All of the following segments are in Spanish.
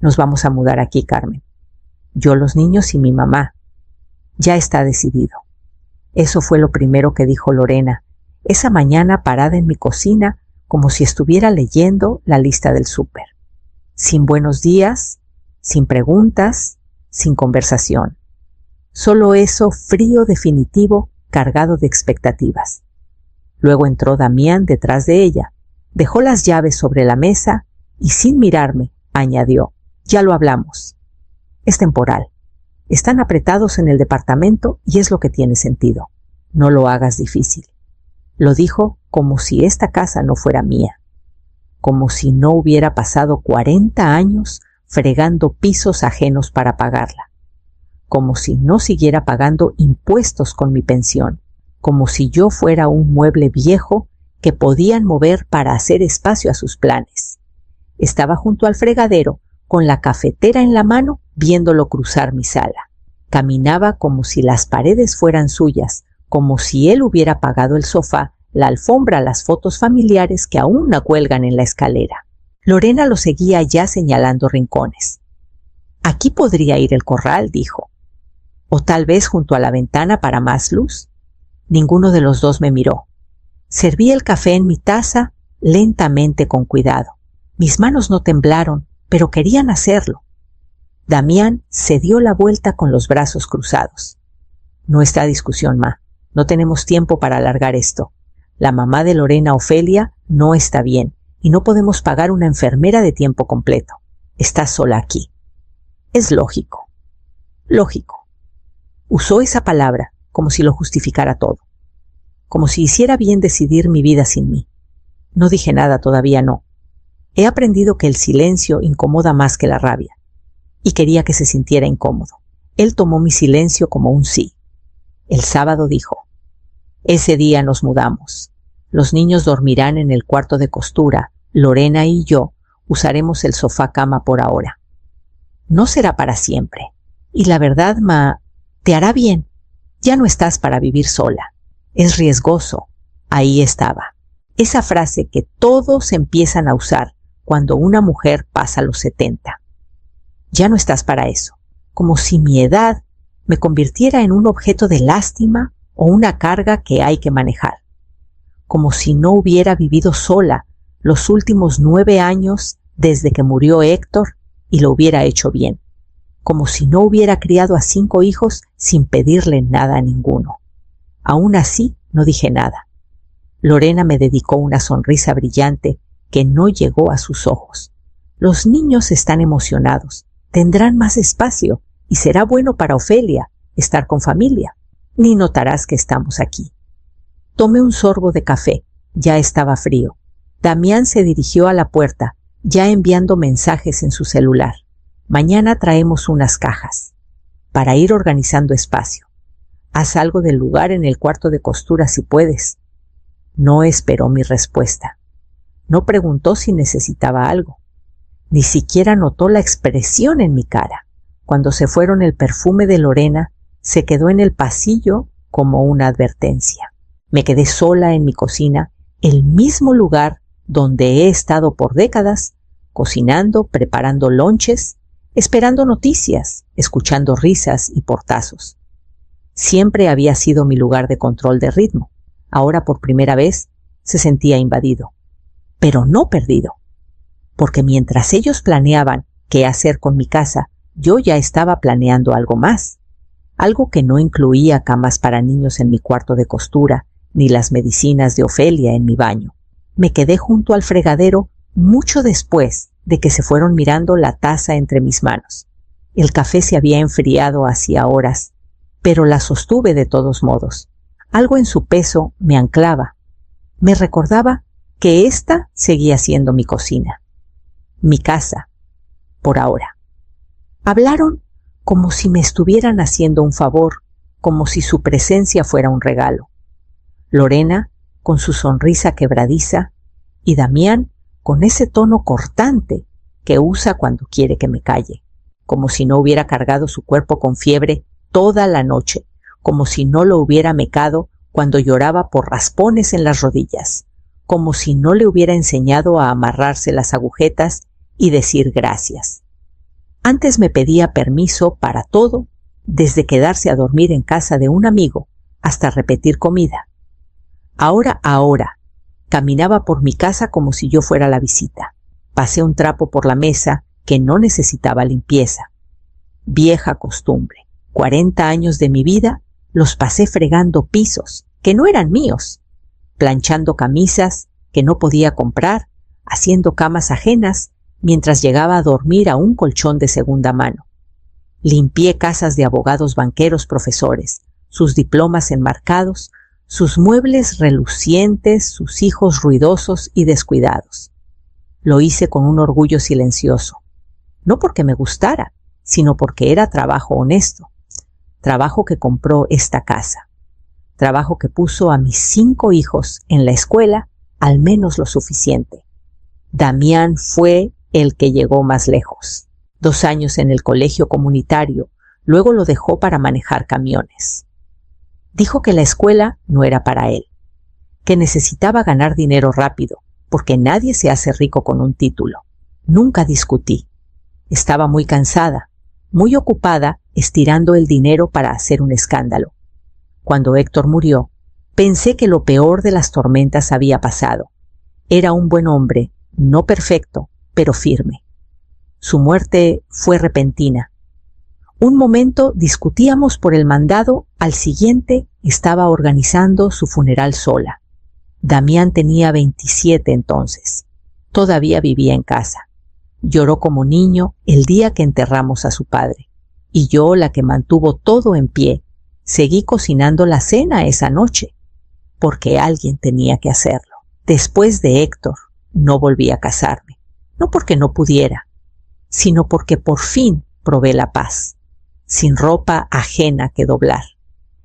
Nos vamos a mudar aquí, Carmen. Yo, los niños y mi mamá. Ya está decidido. Eso fue lo primero que dijo Lorena, esa mañana parada en mi cocina, como si estuviera leyendo la lista del súper. Sin buenos días, sin preguntas, sin conversación. Solo eso frío definitivo, cargado de expectativas. Luego entró Damián detrás de ella, dejó las llaves sobre la mesa y sin mirarme añadió: ya lo hablamos. Es temporal. Están apretados en el departamento y es lo que tiene sentido. No lo hagas difícil. Lo dijo como si esta casa no fuera mía. Como si no hubiera pasado 40 años fregando pisos ajenos para pagarla. Como si no siguiera pagando impuestos con mi pensión. Como si yo fuera un mueble viejo que podían mover para hacer espacio a sus planes. Estaba junto al fregadero, con la cafetera en la mano, viéndolo cruzar mi sala. Caminaba como si las paredes fueran suyas, como si él hubiera pagado el sofá, la alfombra, las fotos familiares que aún la cuelgan en la escalera. Lorena lo seguía ya señalando rincones. Aquí podría ir el corral, dijo. O tal vez junto a la ventana para más luz. Ninguno de los dos me miró. Serví el café en mi taza, lentamente, con cuidado. Mis manos no temblaron, pero querían hacerlo. Damián se dio la vuelta con los brazos cruzados. No está discusión, ma. No tenemos tiempo para alargar esto. La mamá de Lorena, Ofelia, no está bien y no podemos pagar una enfermera de tiempo completo. Está sola aquí. Es lógico. Lógico. Usó esa palabra como si lo justificara todo. Como si hiciera bien decidir mi vida sin mí. No dije nada, todavía no. He aprendido que el silencio incomoda más que la rabia. Y quería que se sintiera incómodo. Él tomó mi silencio como un sí. El sábado dijo: ese día nos mudamos. Los niños dormirán en el cuarto de costura. Lorena y yo usaremos el sofá cama por ahora. No será para siempre. Y la verdad, ma, te hará bien. Ya no estás para vivir sola. Es riesgoso. Ahí estaba. Esa frase que todos empiezan a usar cuando una mujer pasa los 70. Ya no estás para eso. Como si mi edad me convirtiera en un objeto de lástima o una carga que hay que manejar. Como si no hubiera vivido sola los últimos 9 años desde que murió Héctor y lo hubiera hecho bien. Como si no hubiera criado a 5 hijos sin pedirle nada a ninguno. Aún así, no dije nada. Lorena me dedicó una sonrisa brillante que no llegó a sus ojos. Los niños están emocionados, tendrán más espacio y será bueno para Ofelia estar con familia. Ni notarás que estamos aquí. Tomé un sorbo de café, ya estaba frío. Damián se dirigió a la puerta, ya enviando mensajes en su celular. Mañana traemos unas cajas, para ir organizando espacio. Haz algo del lugar en el cuarto de costura si puedes. No esperó mi respuesta. No preguntó si necesitaba algo. Ni siquiera notó la expresión en mi cara. Cuando se fueron, el perfume de Lorena se quedó en el pasillo como una advertencia. Me quedé sola en mi cocina, el mismo lugar donde he estado por décadas, cocinando, preparando lonches, esperando noticias, escuchando risas y portazos. Siempre había sido mi lugar de control de ritmo. Ahora, por primera vez, se sentía invadido. Pero no perdido. Porque mientras ellos planeaban qué hacer con mi casa, yo ya estaba planeando algo más. Algo que no incluía camas para niños en mi cuarto de costura, ni las medicinas de Ofelia en mi baño. Me quedé junto al fregadero mucho después de que se fueron, mirando la taza entre mis manos. El café se había enfriado hacía horas, pero la sostuve de todos modos. Algo en su peso me anclaba. Me recordaba que esta seguía siendo mi cocina. Mi casa, por ahora. Hablaron como si me estuvieran haciendo un favor, como si su presencia fuera un regalo. Lorena, con su sonrisa quebradiza, y Damián, con ese tono cortante que usa cuando quiere que me calle, como si no hubiera cargado su cuerpo con fiebre toda la noche, como si no lo hubiera mecado cuando lloraba por raspones en las rodillas, como si no le hubiera enseñado a amarrarse las agujetas y decir gracias. Antes me pedía permiso para todo, desde quedarse a dormir en casa de un amigo hasta repetir comida. Ahora, caminaba por mi casa como si yo fuera la visita. Pasé un trapo por la mesa que no necesitaba limpieza. Vieja costumbre. 40 años de mi vida los pasé fregando pisos que no eran míos, planchando camisas que no podía comprar, haciendo camas ajenas mientras llegaba a dormir a un colchón de segunda mano. Limpié casas de abogados, banqueros, profesores, sus diplomas enmarcados, sus muebles relucientes, sus hijos ruidosos y descuidados. Lo hice con un orgullo silencioso, no porque me gustara, sino porque era trabajo honesto, trabajo que compró esta casa, trabajo que puso a mis 5 hijos en la escuela al menos lo suficiente. Damián fue el que llegó más lejos. 2 años en el colegio comunitario, luego lo dejó para manejar camiones. Dijo que la escuela no era para él, que necesitaba ganar dinero rápido, porque nadie se hace rico con un título. Nunca discutí. Estaba muy cansada, muy ocupada estirando el dinero para hacer un escándalo. Cuando Héctor murió, pensé que lo peor de las tormentas había pasado. Era un buen hombre, no perfecto, pero firme. Su muerte fue repentina. Un momento discutíamos por el mandado, al siguiente estaba organizando su funeral sola. Damián tenía 27 entonces. Todavía vivía en casa. Lloró como niño el día que enterramos a su padre. Y yo, la que mantuvo todo en pie, seguí cocinando la cena esa noche, porque alguien tenía que hacerlo. Después de Héctor, no volví a casarme. No porque no pudiera, sino porque por fin probé la paz, sin ropa ajena que doblar,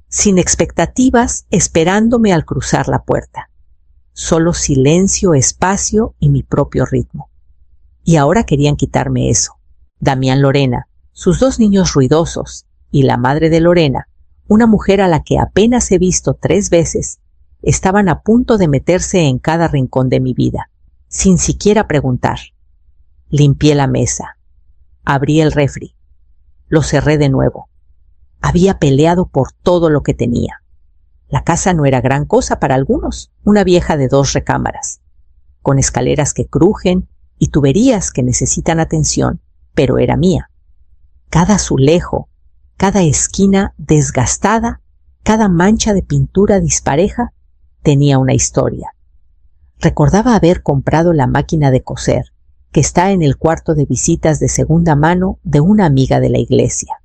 sin expectativas esperándome al cruzar la puerta. Solo silencio, espacio y mi propio ritmo. Y ahora querían quitarme eso. Damián, Lorena, sus 2 niños ruidosos y la madre de Lorena, una mujer a la que apenas he visto 3 veces, estaban a punto de meterse en cada rincón de mi vida, sin siquiera preguntar. Limpié la mesa, abrí el refri, lo cerré de nuevo. Había peleado por todo lo que tenía. La casa no era gran cosa para algunos, una vieja de 2 recámaras, con escaleras que crujen y tuberías que necesitan atención, pero era mía. Cada azulejo, cada esquina desgastada, cada mancha de pintura dispareja, tenía una historia. Recordaba haber comprado la máquina de coser, que está en el cuarto de visitas de segunda mano de una amiga de la iglesia.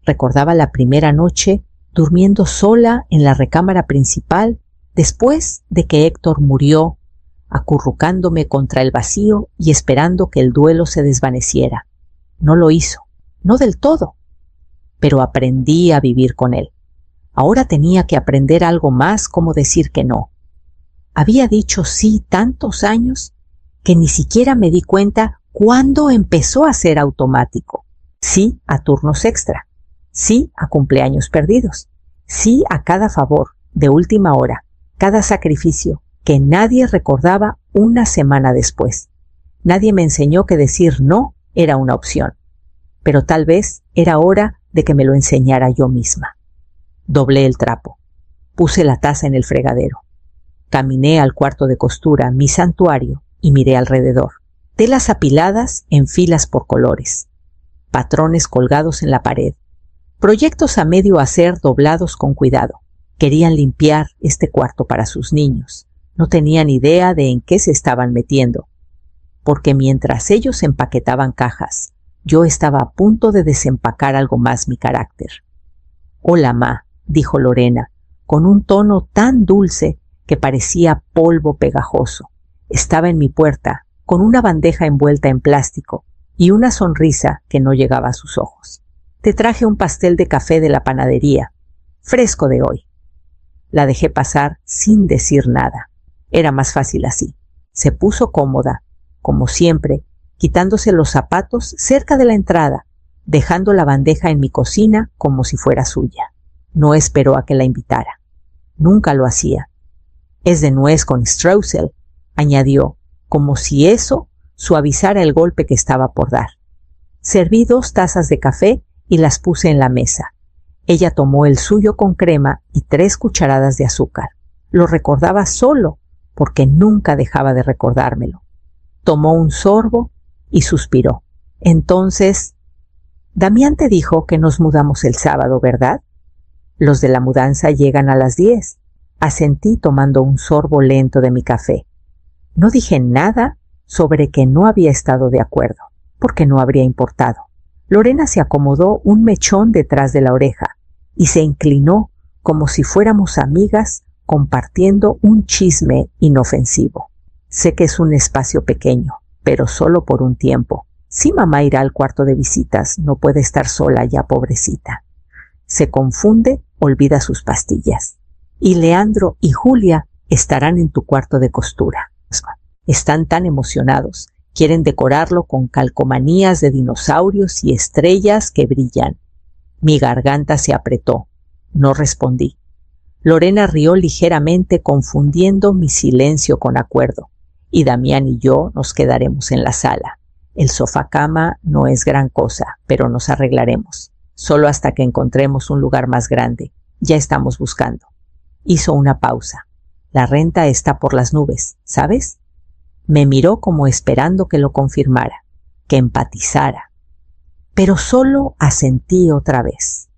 Recordaba la primera noche durmiendo sola en la recámara principal después de que Héctor murió, acurrucándome contra el vacío y esperando que el duelo se desvaneciera. No lo hizo, no del todo, pero aprendí a vivir con él. Ahora tenía que aprender algo más, como decir que no. Había dicho sí tantos años que ni siquiera me di cuenta cuándo empezó a ser automático. Sí a turnos extra, sí a cumpleaños perdidos, sí a cada favor de última hora, cada sacrificio que nadie recordaba una semana después. Nadie me enseñó que decir no era una opción, pero tal vez era hora de que me lo enseñara yo misma. Doblé el trapo, puse la taza en el fregadero, caminé al cuarto de costura, mi santuario, y miré alrededor. Telas apiladas en filas por colores, patrones colgados en la pared, proyectos a medio hacer doblados con cuidado. Querían limpiar este cuarto para sus niños. No tenían idea de en qué se estaban metiendo, porque mientras ellos empaquetaban cajas, yo estaba a punto de desempacar algo más mi carácter. «Hola, ma», dijo Lorena, con un tono tan dulce que parecía polvo pegajoso. Estaba en mi puerta, con una bandeja envuelta en plástico y una sonrisa que no llegaba a sus ojos. «Te traje un pastel de café de la panadería, fresco de hoy». La dejé pasar sin decir nada. Era más fácil así. Se puso cómoda, como siempre, quitándose los zapatos cerca de la entrada, dejando la bandeja en mi cocina como si fuera suya. No esperó a que la invitara. Nunca lo hacía. «Es de nuez con streusel», añadió, como si eso suavizara el golpe que estaba por dar. Serví 2 tazas de café y las puse en la mesa. Ella tomó el suyo con crema y 3 cucharadas de azúcar. Lo recordaba solo porque nunca dejaba de recordármelo. Tomó un sorbo y suspiró. Entonces, Damián te dijo que nos mudamos el sábado, ¿verdad? Los de la mudanza llegan a las 10. Asentí tomando un sorbo lento de mi café. No dije nada sobre que no había estado de acuerdo, porque no habría importado. Lorena se acomodó un mechón detrás de la oreja y se inclinó como si fuéramos amigas compartiendo un chisme inofensivo. Sé que es un espacio pequeño, pero solo por un tiempo. Si mamá irá al cuarto de visitas, no puede estar sola ya, pobrecita. Se confunde, olvida sus pastillas. Y Leandro y Julia estarán en tu cuarto de costura. Están tan emocionados. Quieren decorarlo con calcomanías de dinosaurios y estrellas que brillan. Mi garganta se apretó. No respondí. Lorena rió ligeramente, confundiendo mi silencio con acuerdo. Y Damián y yo nos quedaremos en la sala. El sofá-cama no es gran cosa, pero nos arreglaremos. Solo hasta que encontremos un lugar más grande. Ya estamos buscando. Hizo una pausa. La renta está por las nubes, ¿sabes? Me miró como esperando que lo confirmara, que empatizara. Pero solo asentí otra vez.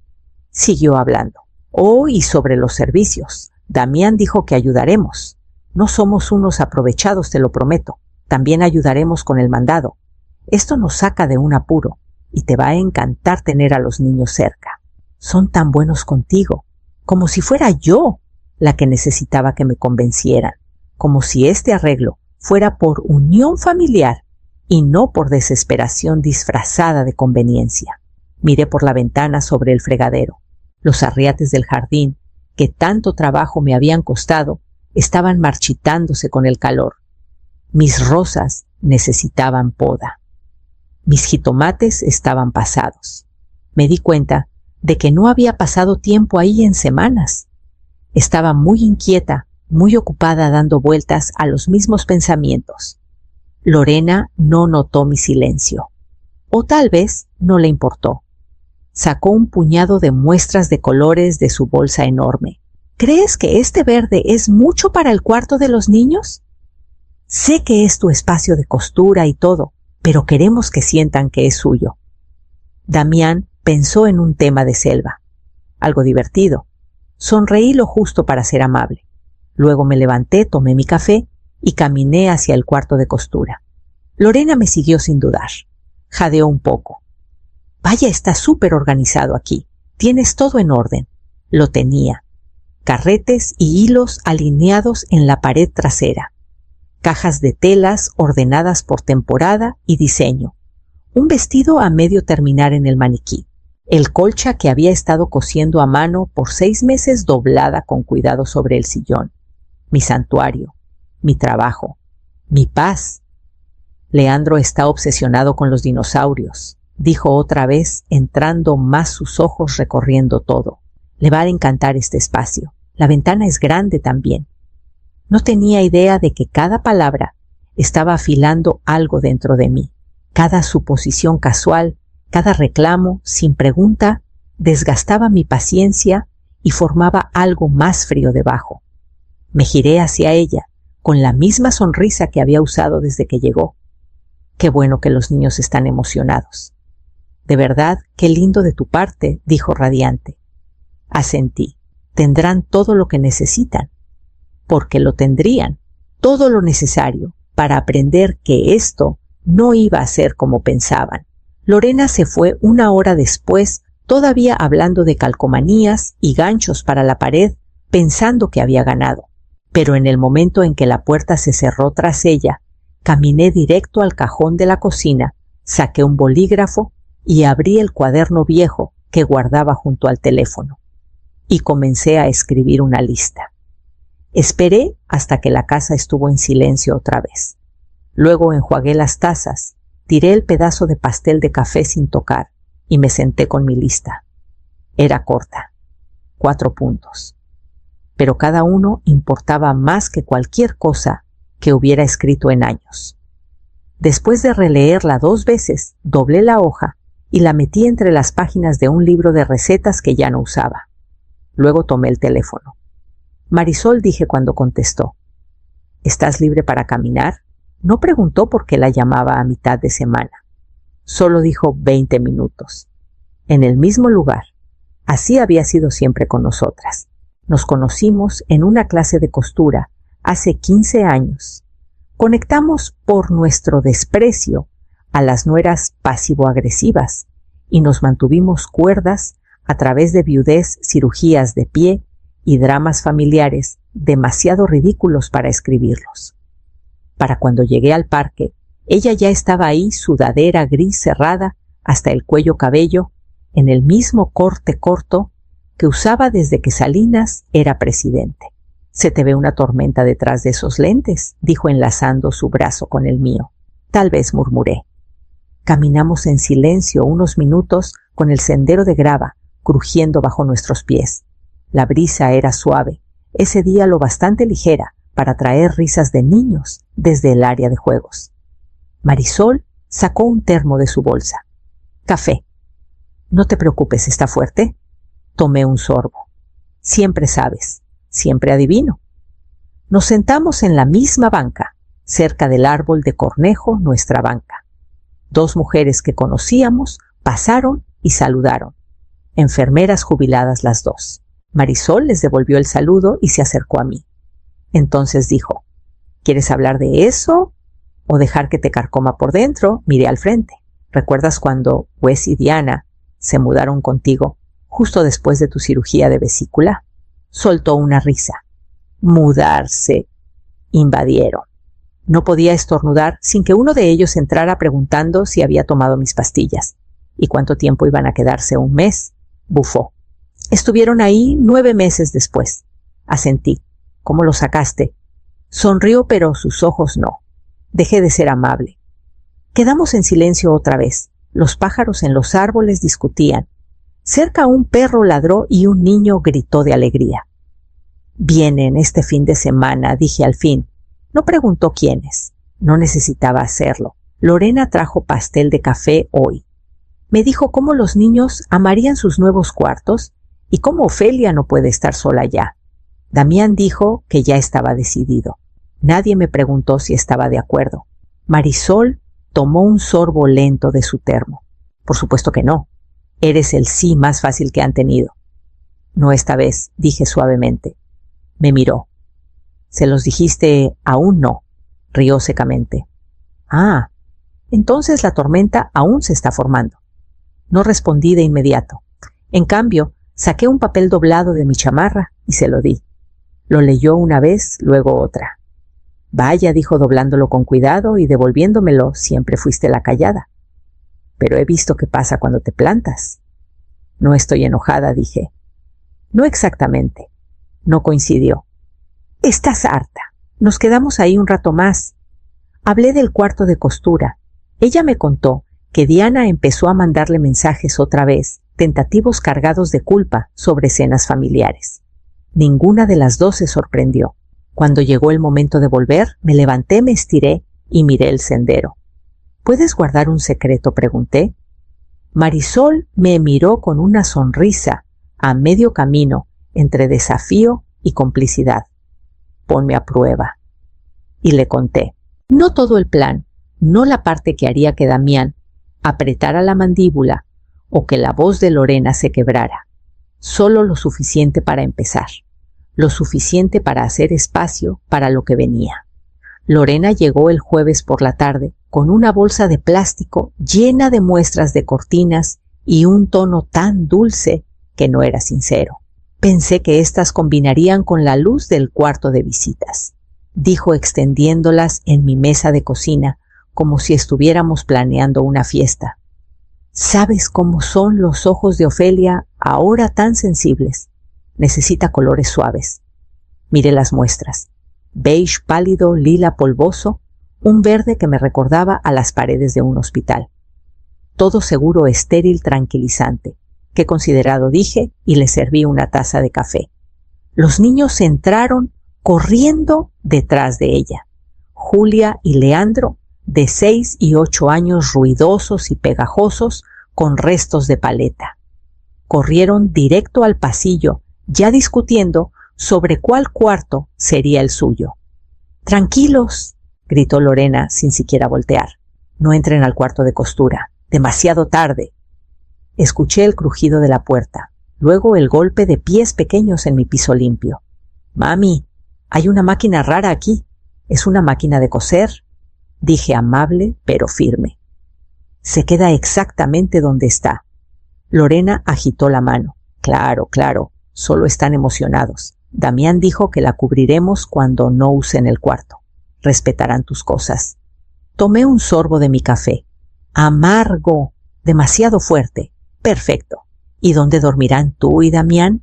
Siguió hablando. Oh, y sobre los servicios. Damián dijo que ayudaremos. No somos unos aprovechados, te lo prometo. También ayudaremos con el mandado. Esto nos saca de un apuro y te va a encantar tener a los niños cerca. Son tan buenos contigo, como si fuera yo la que necesitaba que me convencieran, como si este arreglo fuera por unión familiar y no por desesperación disfrazada de conveniencia. Miré por la ventana sobre el fregadero. Los arriates del jardín, que tanto trabajo me habían costado, estaban marchitándose con el calor. Mis rosas necesitaban poda. Mis jitomates estaban pasados. Me di cuenta de que no había pasado tiempo ahí en semanas. Estaba muy inquieta, muy ocupada dando vueltas a los mismos pensamientos. Lorena no notó mi silencio. O tal vez no le importó. Sacó un puñado de muestras de colores de su bolsa enorme. ¿Crees que este verde es mucho para el cuarto de los niños? Sé que es tu espacio de costura y todo, pero queremos que sientan que es suyo. Damián pensó en un tema de selva. Algo divertido. Sonreí lo justo para ser amable. Luego me levanté, tomé mi café y caminé hacia el cuarto de costura. Lorena me siguió sin dudar. Jadeó un poco. Vaya, está súper organizado aquí. Tienes todo en orden. Lo tenía. Carretes y hilos alineados en la pared trasera. Cajas de telas ordenadas por temporada y diseño. Un vestido a medio terminar en el maniquí. El colcha que había estado cosiendo a mano por 6 meses doblada con cuidado sobre el sillón. Mi santuario, mi trabajo, mi paz. Leandro está obsesionado con los dinosaurios, dijo otra vez, entrando más sus ojos recorriendo todo. Le va a encantar este espacio. La ventana es grande también. No tenía idea de que cada palabra estaba afilando algo dentro de mí. Cada suposición casual, cada reclamo, sin pregunta, desgastaba mi paciencia y formaba algo más frío debajo. Me giré hacia ella, con la misma sonrisa que había usado desde que llegó. Qué bueno que los niños están emocionados. De verdad, qué lindo de tu parte, dijo radiante. Asentí. Tendrán todo lo que necesitan, porque lo tendrían, todo lo necesario para aprender que esto no iba a ser como pensaban. Lorena se fue 1 hora después, todavía hablando de calcomanías y ganchos para la pared, pensando que había ganado. Pero en el momento en que la puerta se cerró tras ella, caminé directo al cajón de la cocina, saqué un bolígrafo y abrí el cuaderno viejo que guardaba junto al teléfono. Y comencé a escribir una lista. Esperé hasta que la casa estuvo en silencio otra vez. Luego enjuagué las tazas, tiré el pedazo de pastel de café sin tocar y me senté con mi lista. Era corta, 4 puntos. Pero cada uno importaba más que cualquier cosa que hubiera escrito en años. Después de releerla 2 veces, doblé la hoja y la metí entre las páginas de un libro de recetas que ya no usaba. Luego tomé el teléfono. Marisol, dije cuando contestó. ¿Estás libre para caminar? No preguntó por qué la llamaba a mitad de semana. Solo dijo 20 minutos. En el mismo lugar. Así había sido siempre con nosotras. Nos conocimos en una clase de costura hace 15 años. Conectamos por nuestro desprecio a las nueras pasivo-agresivas y nos mantuvimos cuerdas a través de viudez, cirugías de pie y dramas familiares demasiado ridículos para escribirlos. Para cuando llegué al parque, ella ya estaba ahí, sudadera gris cerrada hasta el cuello cabello, en el mismo corte corto que usaba desde que Salinas era presidente. «Se te ve una tormenta detrás de esos lentes», dijo enlazando su brazo con el mío. «Tal vez», murmuré. Caminamos en silencio unos minutos con el sendero de grava crujiendo bajo nuestros pies. La brisa era suave, ese día lo bastante ligera para traer risas de niños desde el área de juegos. Marisol sacó un termo de su bolsa. «Café». «No te preocupes, ¿está fuerte?» Tomé un sorbo. «Siempre sabes, siempre adivino». Nos sentamos en la misma banca, cerca del árbol de cornejo, nuestra banca. 2 mujeres que conocíamos pasaron y saludaron. Enfermeras jubiladas las 2. Marisol les devolvió el saludo y se acercó a mí. Entonces dijo, «¿Quieres hablar de eso o dejar que te carcoma por dentro?» Miré al frente. «¿Recuerdas cuando Wes y Diana se mudaron contigo justo después de tu cirugía de vesícula?» Soltó una risa. «Mudarse». Invadieron. No podía estornudar sin que uno de ellos entrara preguntando si había tomado mis pastillas. ¿Y cuánto tiempo iban a quedarse? «1 mes». Bufó. «Estuvieron ahí 9 meses después». Asentí. «¿Cómo lo sacaste?» Sonrió, pero sus ojos no. Dejé de ser amable. Quedamos en silencio otra vez. Los pájaros en los árboles discutían. Cerca un perro ladró y un niño gritó de alegría. «Vienen este fin de semana», dije al fin. No preguntó quiénes. No necesitaba hacerlo. Lorena trajo pastel de café hoy. Me dijo cómo los niños amarían sus nuevos cuartos y cómo Ofelia no puede estar sola ya. Damián dijo que ya estaba decidido. Nadie me preguntó si estaba de acuerdo. Marisol tomó un sorbo lento de su termo. «Por supuesto que no. Eres el sí más fácil que han tenido». «No esta vez», dije suavemente. Me miró. «¿Se los dijiste?» «Aún no», rió secamente. «Ah, entonces la tormenta aún se está formando». No respondí de inmediato. En cambio, saqué un papel doblado de mi chamarra y se lo di. Lo leyó una vez, luego otra. «Vaya», dijo doblándolo con cuidado y devolviéndomelo, «siempre fuiste la callada. Pero he visto qué pasa cuando te plantas». «No estoy enojada», dije. «No exactamente». No coincidió. «Estás harta. Nos quedamos ahí un rato más». Hablé del cuarto de costura. Ella me contó que Diana empezó a mandarle mensajes otra vez, tentativos cargados de culpa sobre escenas familiares. Ninguna de las 2 se sorprendió. Cuando llegó el momento de volver, me levanté, me estiré y miré el sendero. «¿Puedes guardar un secreto?», pregunté. Marisol me miró con una sonrisa a medio camino entre desafío y complicidad. «Ponme a prueba». Y le conté. No todo el plan, no la parte que haría que Damián apretara la mandíbula o que la voz de Lorena se quebrara. Solo lo suficiente para empezar. Lo suficiente para hacer espacio para lo que venía. Lorena llegó el jueves por la tarde con una bolsa de plástico llena de muestras de cortinas y un tono tan dulce que no era sincero. «Pensé que éstas combinarían con la luz del cuarto de visitas», dijo extendiéndolas en mi mesa de cocina como si estuviéramos planeando una fiesta. «¿Sabes cómo son los ojos de Ofelia ahora tan sensibles? Necesita colores suaves». Miré las muestras. Beige pálido, lila polvoso, un verde que me recordaba a las paredes de un hospital. Todo seguro estéril tranquilizante. «Qué considerado», dije, y le serví una taza de café. Los niños entraron corriendo detrás de ella. Julia y Leandro de 6 y 8 años ruidosos y pegajosos con restos de paleta. Corrieron directo al pasillo, ya discutiendo sobre cuál cuarto sería el suyo. «¡Tranquilos!», gritó Lorena sin siquiera voltear. «No entren al cuarto de costura. Demasiado tarde». Escuché el crujido de la puerta, luego el golpe de pies pequeños en mi piso limpio. «Mami, hay una máquina rara aquí. ¿Es una máquina de coser?», dije amable pero firme. «Se queda exactamente donde está». Lorena agitó la mano. «Claro, claro, solo están emocionados. Damián dijo que la cubriremos cuando no usen el cuarto. Respetarán tus cosas». Tomé un sorbo de mi café. «Amargo, demasiado fuerte». «Perfecto. ¿Y dónde dormirán tú y Damián?».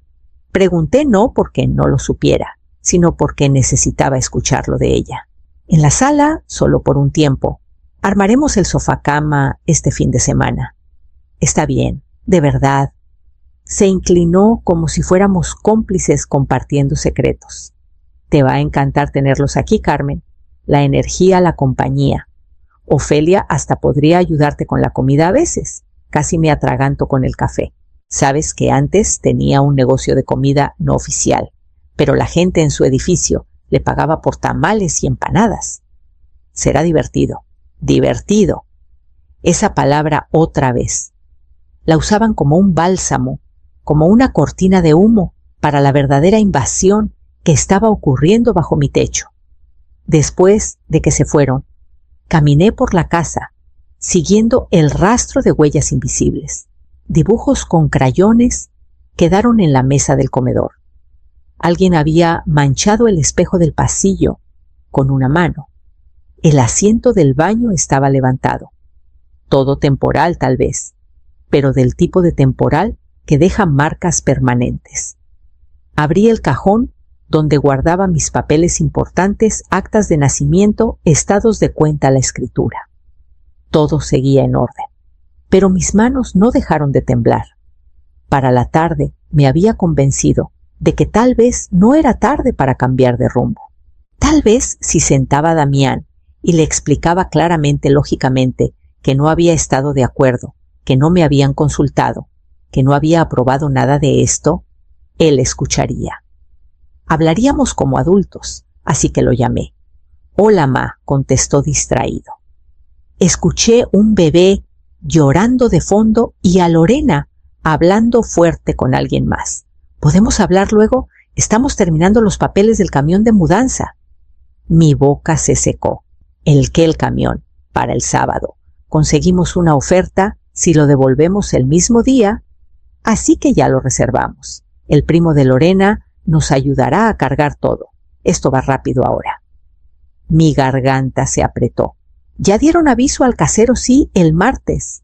Pregunté no porque no lo supiera, sino porque necesitaba escucharlo de ella. «En la sala, solo por un tiempo. Armaremos el sofá-cama este fin de semana». «Está bien, de verdad». Se inclinó como si fuéramos cómplices compartiendo secretos. «Te va a encantar tenerlos aquí, Carmen. La energía, la compañía. Ofelia hasta podría ayudarte con la comida a veces». Casi me atraganto con el café. «Sabes que antes tenía un negocio de comida no oficial, pero la gente en su edificio le pagaba por tamales y empanadas». «Será divertido». «Divertido». Esa palabra otra vez. La usaban como un bálsamo, como una cortina de humo para la verdadera invasión que estaba ocurriendo bajo mi techo. Después de que se fueron, caminé por la casa, siguiendo el rastro de huellas invisibles. Dibujos con crayones quedaron en la mesa del comedor. Alguien había manchado el espejo del pasillo con una mano. El asiento del baño estaba levantado. Todo temporal tal vez, pero del tipo de temporal que deja marcas permanentes. Abrí el cajón donde guardaba mis papeles importantes, actas de nacimiento, estados de cuenta a la escritura. Todo seguía en orden, pero mis manos no dejaron de temblar. Para la tarde me había convencido de que tal vez no era tarde para cambiar de rumbo. Tal vez si sentaba a Damián y le explicaba claramente, lógicamente, que no había estado de acuerdo, que no me habían consultado, que no había aprobado nada de esto, él escucharía. Hablaríamos como adultos, así que lo llamé. «Hola, ma», contestó distraído. Escuché un bebé llorando de fondo y a Lorena hablando fuerte con alguien más. «¿Podemos hablar luego? Estamos terminando los papeles del camión de mudanza». Mi boca se secó. ¿El qué el camión? Para el sábado. Conseguimos una oferta si lo devolvemos el mismo día, así que ya lo reservamos. El primo de Lorena nos ayudará a cargar todo. Esto va rápido ahora. Mi garganta se apretó. Ya dieron aviso al casero, sí, el martes.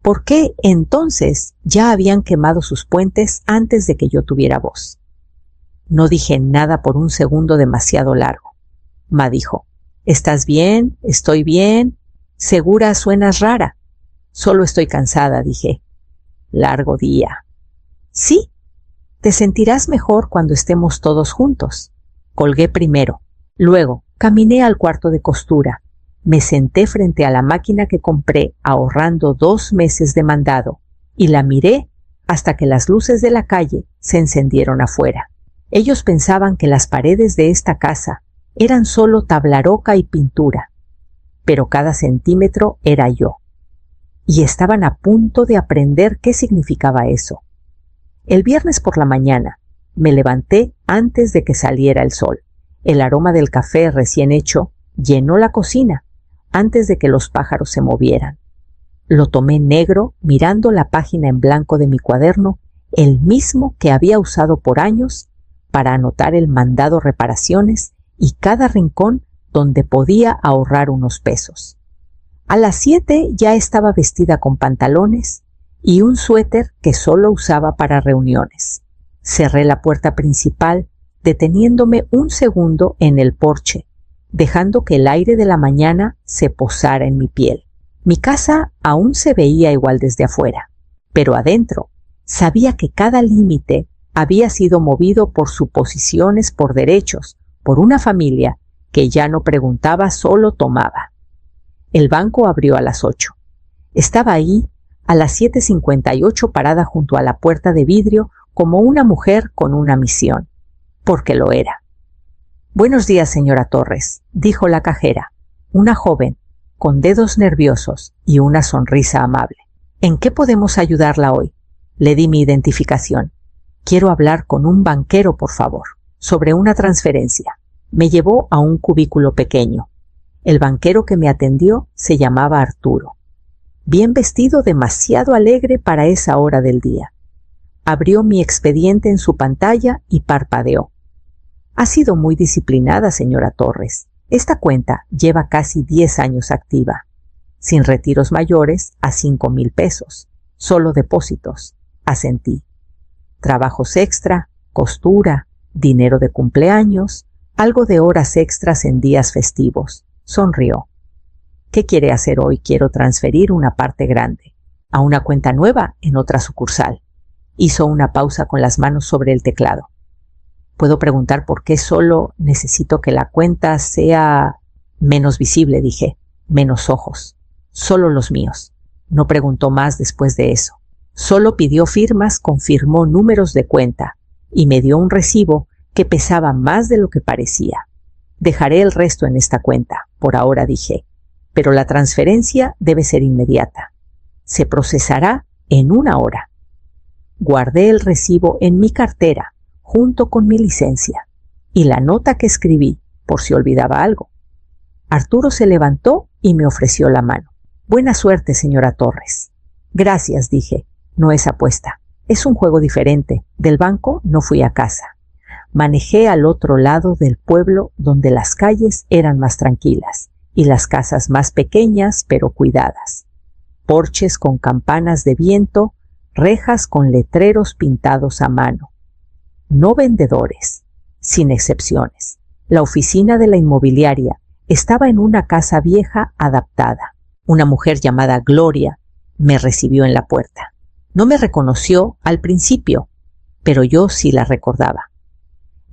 ¿Por qué entonces ya habían quemado sus puentes antes de que yo tuviera voz? No dije nada por un segundo demasiado largo. Ma dijo: «¿Estás bien? ¿Estoy bien? Segura suenas rara». «Solo estoy cansada», dije. «Largo día». «Sí, te sentirás mejor cuando estemos todos juntos». Colgué primero. Luego caminé al cuarto de costura. Me senté frente a la máquina que compré ahorrando 2 meses de mandado y la miré hasta que las luces de la calle se encendieron afuera. Ellos pensaban que las paredes de esta casa eran solo tablaroca y pintura, pero cada centímetro era yo. Y estaban a punto de aprender qué significaba eso. El viernes por la mañana me levanté antes de que saliera el sol. El aroma del café recién hecho llenó la cocina antes de que los pájaros se movieran. Lo tomé negro mirando la página en blanco de mi cuaderno, el mismo que había usado por años para anotar el mandado reparaciones y cada rincón donde podía ahorrar unos pesos. A las 7 ya estaba vestida con pantalones y un suéter que solo usaba para reuniones. Cerré la puerta principal, deteniéndome un segundo en el porche, dejando que el aire de la mañana se posara en mi piel. Mi casa aún se veía igual desde afuera, pero adentro sabía que cada límite había sido movido por suposiciones, por derechos, por una familia que ya no preguntaba, solo tomaba. El banco abrió a las 8. Estaba ahí a las 7:58 parada junto a la puerta de vidrio como una mujer con una misión, porque lo era. «Buenos días, señora Torres», dijo la cajera, una joven, con dedos nerviosos y una sonrisa amable. «¿En qué podemos ayudarla hoy?». Le di mi identificación. «Quiero hablar con un banquero, por favor, sobre una transferencia». Me llevó a un cubículo pequeño. El banquero que me atendió se llamaba Arturo. Bien vestido, demasiado alegre para esa hora del día. Abrió mi expediente en su pantalla y parpadeó. «Ha sido muy disciplinada, señora Torres. Esta cuenta lleva casi 10 años activa, sin retiros mayores a 5,000 pesos, solo depósitos», asentí. «Trabajos extra, costura, dinero de cumpleaños, algo de horas extras en días festivos», sonrió. «¿Qué quiere hacer hoy?». «Quiero transferir una parte grande, a una cuenta nueva en otra sucursal». Hizo una pausa con las manos sobre el teclado. «¿Puedo preguntar por qué solo necesito que la cuenta sea menos visible?», dije. «Menos ojos. Solo los míos». No preguntó más después de eso. Solo pidió firmas, confirmó números de cuenta y me dio un recibo que pesaba más de lo que parecía. «Dejaré el resto en esta cuenta, por ahora», dije, «pero la transferencia debe ser inmediata. Se procesará en 1 hora». Guardé el recibo en mi cartera, junto con mi licencia, y la nota que escribí, por si olvidaba algo. Arturo se levantó y me ofreció la mano. «Buena suerte, señora Torres». «Gracias», dije. «No es apuesta. Es un juego diferente. Del banco no fui a casa. Manejé al otro lado del pueblo donde las calles eran más tranquilas y las casas más pequeñas pero cuidadas. Porches con campanas de viento, rejas con letreros pintados a mano. No vendedores, sin excepciones. La oficina de la inmobiliaria estaba en una casa vieja adaptada. Una mujer llamada Gloria me recibió en la puerta. No me reconoció al principio, pero yo sí la recordaba.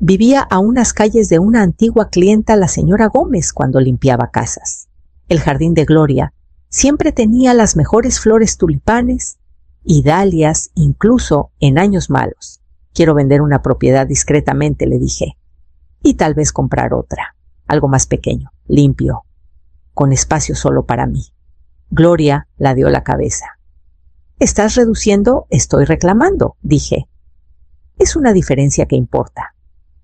Vivía a unas calles de una antigua clienta, la señora Gómez, cuando limpiaba casas. El jardín de Gloria siempre tenía las mejores flores tulipanes y dalias, incluso en años malos. «Quiero vender una propiedad discretamente», le dije, «y tal vez comprar otra, algo más pequeño, limpio, con espacio solo para mí». Gloria ladeó la cabeza. «¿Estás reduciendo? Estoy reclamando», dije. «Es una diferencia que importa».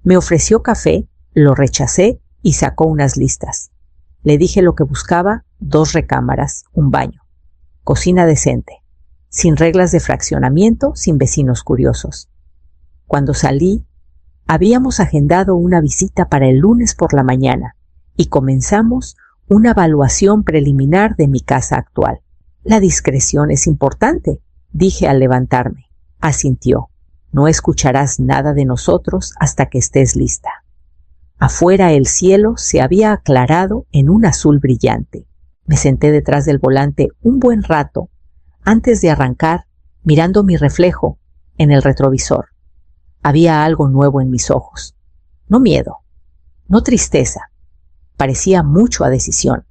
Me ofreció café, lo rechacé y sacó unas listas. Le dije lo que buscaba: 2 recámaras, un baño, cocina decente, sin reglas de fraccionamiento, sin vecinos curiosos. Cuando salí, habíamos agendado una visita para el lunes por la mañana y comenzamos una evaluación preliminar de mi casa actual. «La discreción es importante», dije al levantarme. Asintió. «No escucharás nada de nosotros hasta que estés lista». Afuera el cielo se había aclarado en un azul brillante. Me senté detrás del volante un buen rato antes de arrancar, mirando mi reflejo en el retrovisor. Había algo nuevo en mis ojos. No miedo, no tristeza. Parecía mucho a decisión.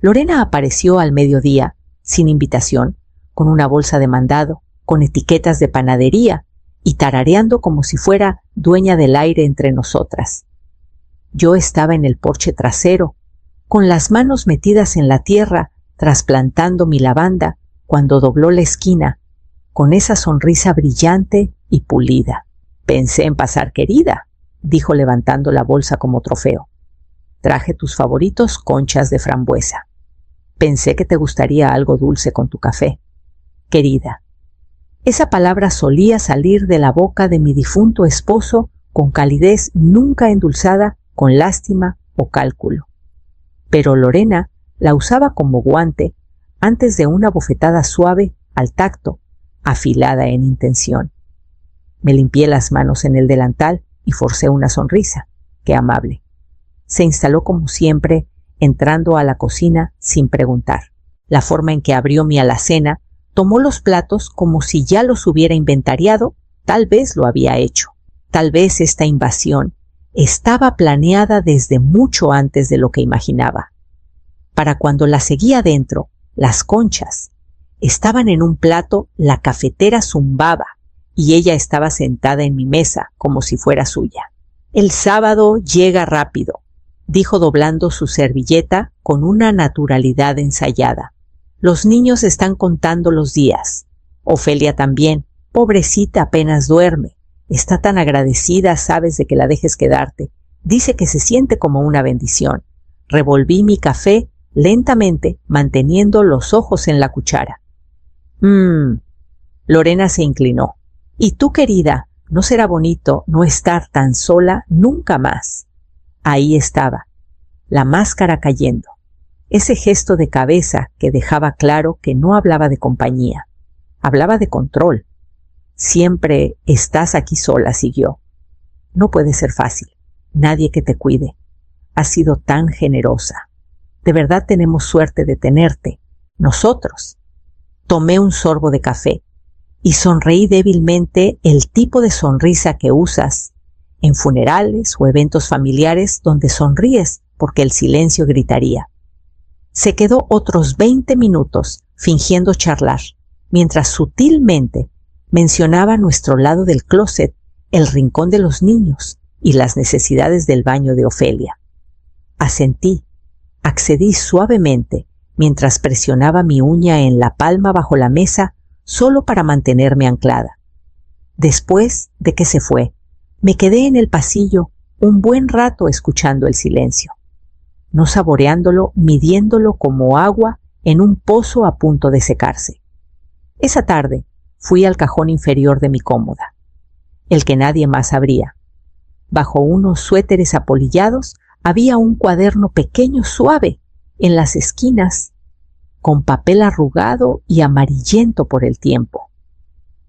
Lorena apareció al mediodía, sin invitación, con una bolsa de mandado, con etiquetas de panadería y tarareando como si fuera dueña del aire entre nosotras. Yo estaba en el porche trasero, con las manos metidas en la tierra, trasplantando mi lavanda, cuando dobló la esquina, con esa sonrisa brillante y pulida. «Pensé en pasar, querida», dijo levantando la bolsa como trofeo. «Traje tus favoritos conchas de frambuesa. Pensé que te gustaría algo dulce con tu café. Querida». Esa palabra solía salir de la boca de mi difunto esposo con calidez nunca endulzada con lástima o cálculo. Pero Lorena la usaba como guante antes de una bofetada suave al tacto, afilada en intención. Me limpié las manos en el delantal y forcé una sonrisa. ¡Qué amable! Se instaló como siempre, entrando a la cocina sin preguntar. La forma en que abrió mi alacena, tomó los platos como si ya los hubiera inventariado. Tal vez lo había hecho. Tal vez esta invasión estaba planeada desde mucho antes de lo que imaginaba. Para cuando la seguía adentro, las conchas estaban en un plato, la cafetera zumbaba y ella estaba sentada en mi mesa como si fuera suya. El sábado llega rápido, dijo doblando su servilleta con una naturalidad ensayada. Los niños están contando los días. Ofelia también, pobrecita, apenas duerme. Está tan agradecida, sabes, de que la dejes quedarte. Dice que se siente como una bendición. Revolví mi café lentamente, manteniendo los ojos en la cuchara. Lorena se inclinó. ¿Y tú, querida? ¿No será bonito no estar tan sola nunca más? Ahí estaba, la máscara cayendo. Ese gesto de cabeza que dejaba claro que no hablaba de compañía. Hablaba de control. Siempre estás aquí sola, siguió. No puede ser fácil. Nadie que te cuide. Has sido tan generosa. De verdad tenemos suerte de tenerte. Nosotros. Tomé un sorbo de café y sonreí débilmente, el tipo de sonrisa que usas en funerales o eventos familiares donde sonríes porque el silencio gritaría. Se quedó otros 20 minutos fingiendo charlar, mientras sutilmente mencionaba nuestro lado del closet, el rincón de los niños y las necesidades del baño de Ofelia. Asentí, accedí suavemente mientras presionaba mi uña en la palma bajo la mesa solo para mantenerme anclada. Después de que se fue, me quedé en el pasillo un buen rato escuchando el silencio, no saboreándolo, midiéndolo como agua en un pozo a punto de secarse. Esa tarde fui al cajón inferior de mi cómoda, el que nadie más abría. Bajo unos suéteres apolillados había un cuaderno pequeño suave en las esquinas, con papel arrugado y amarillento por el tiempo.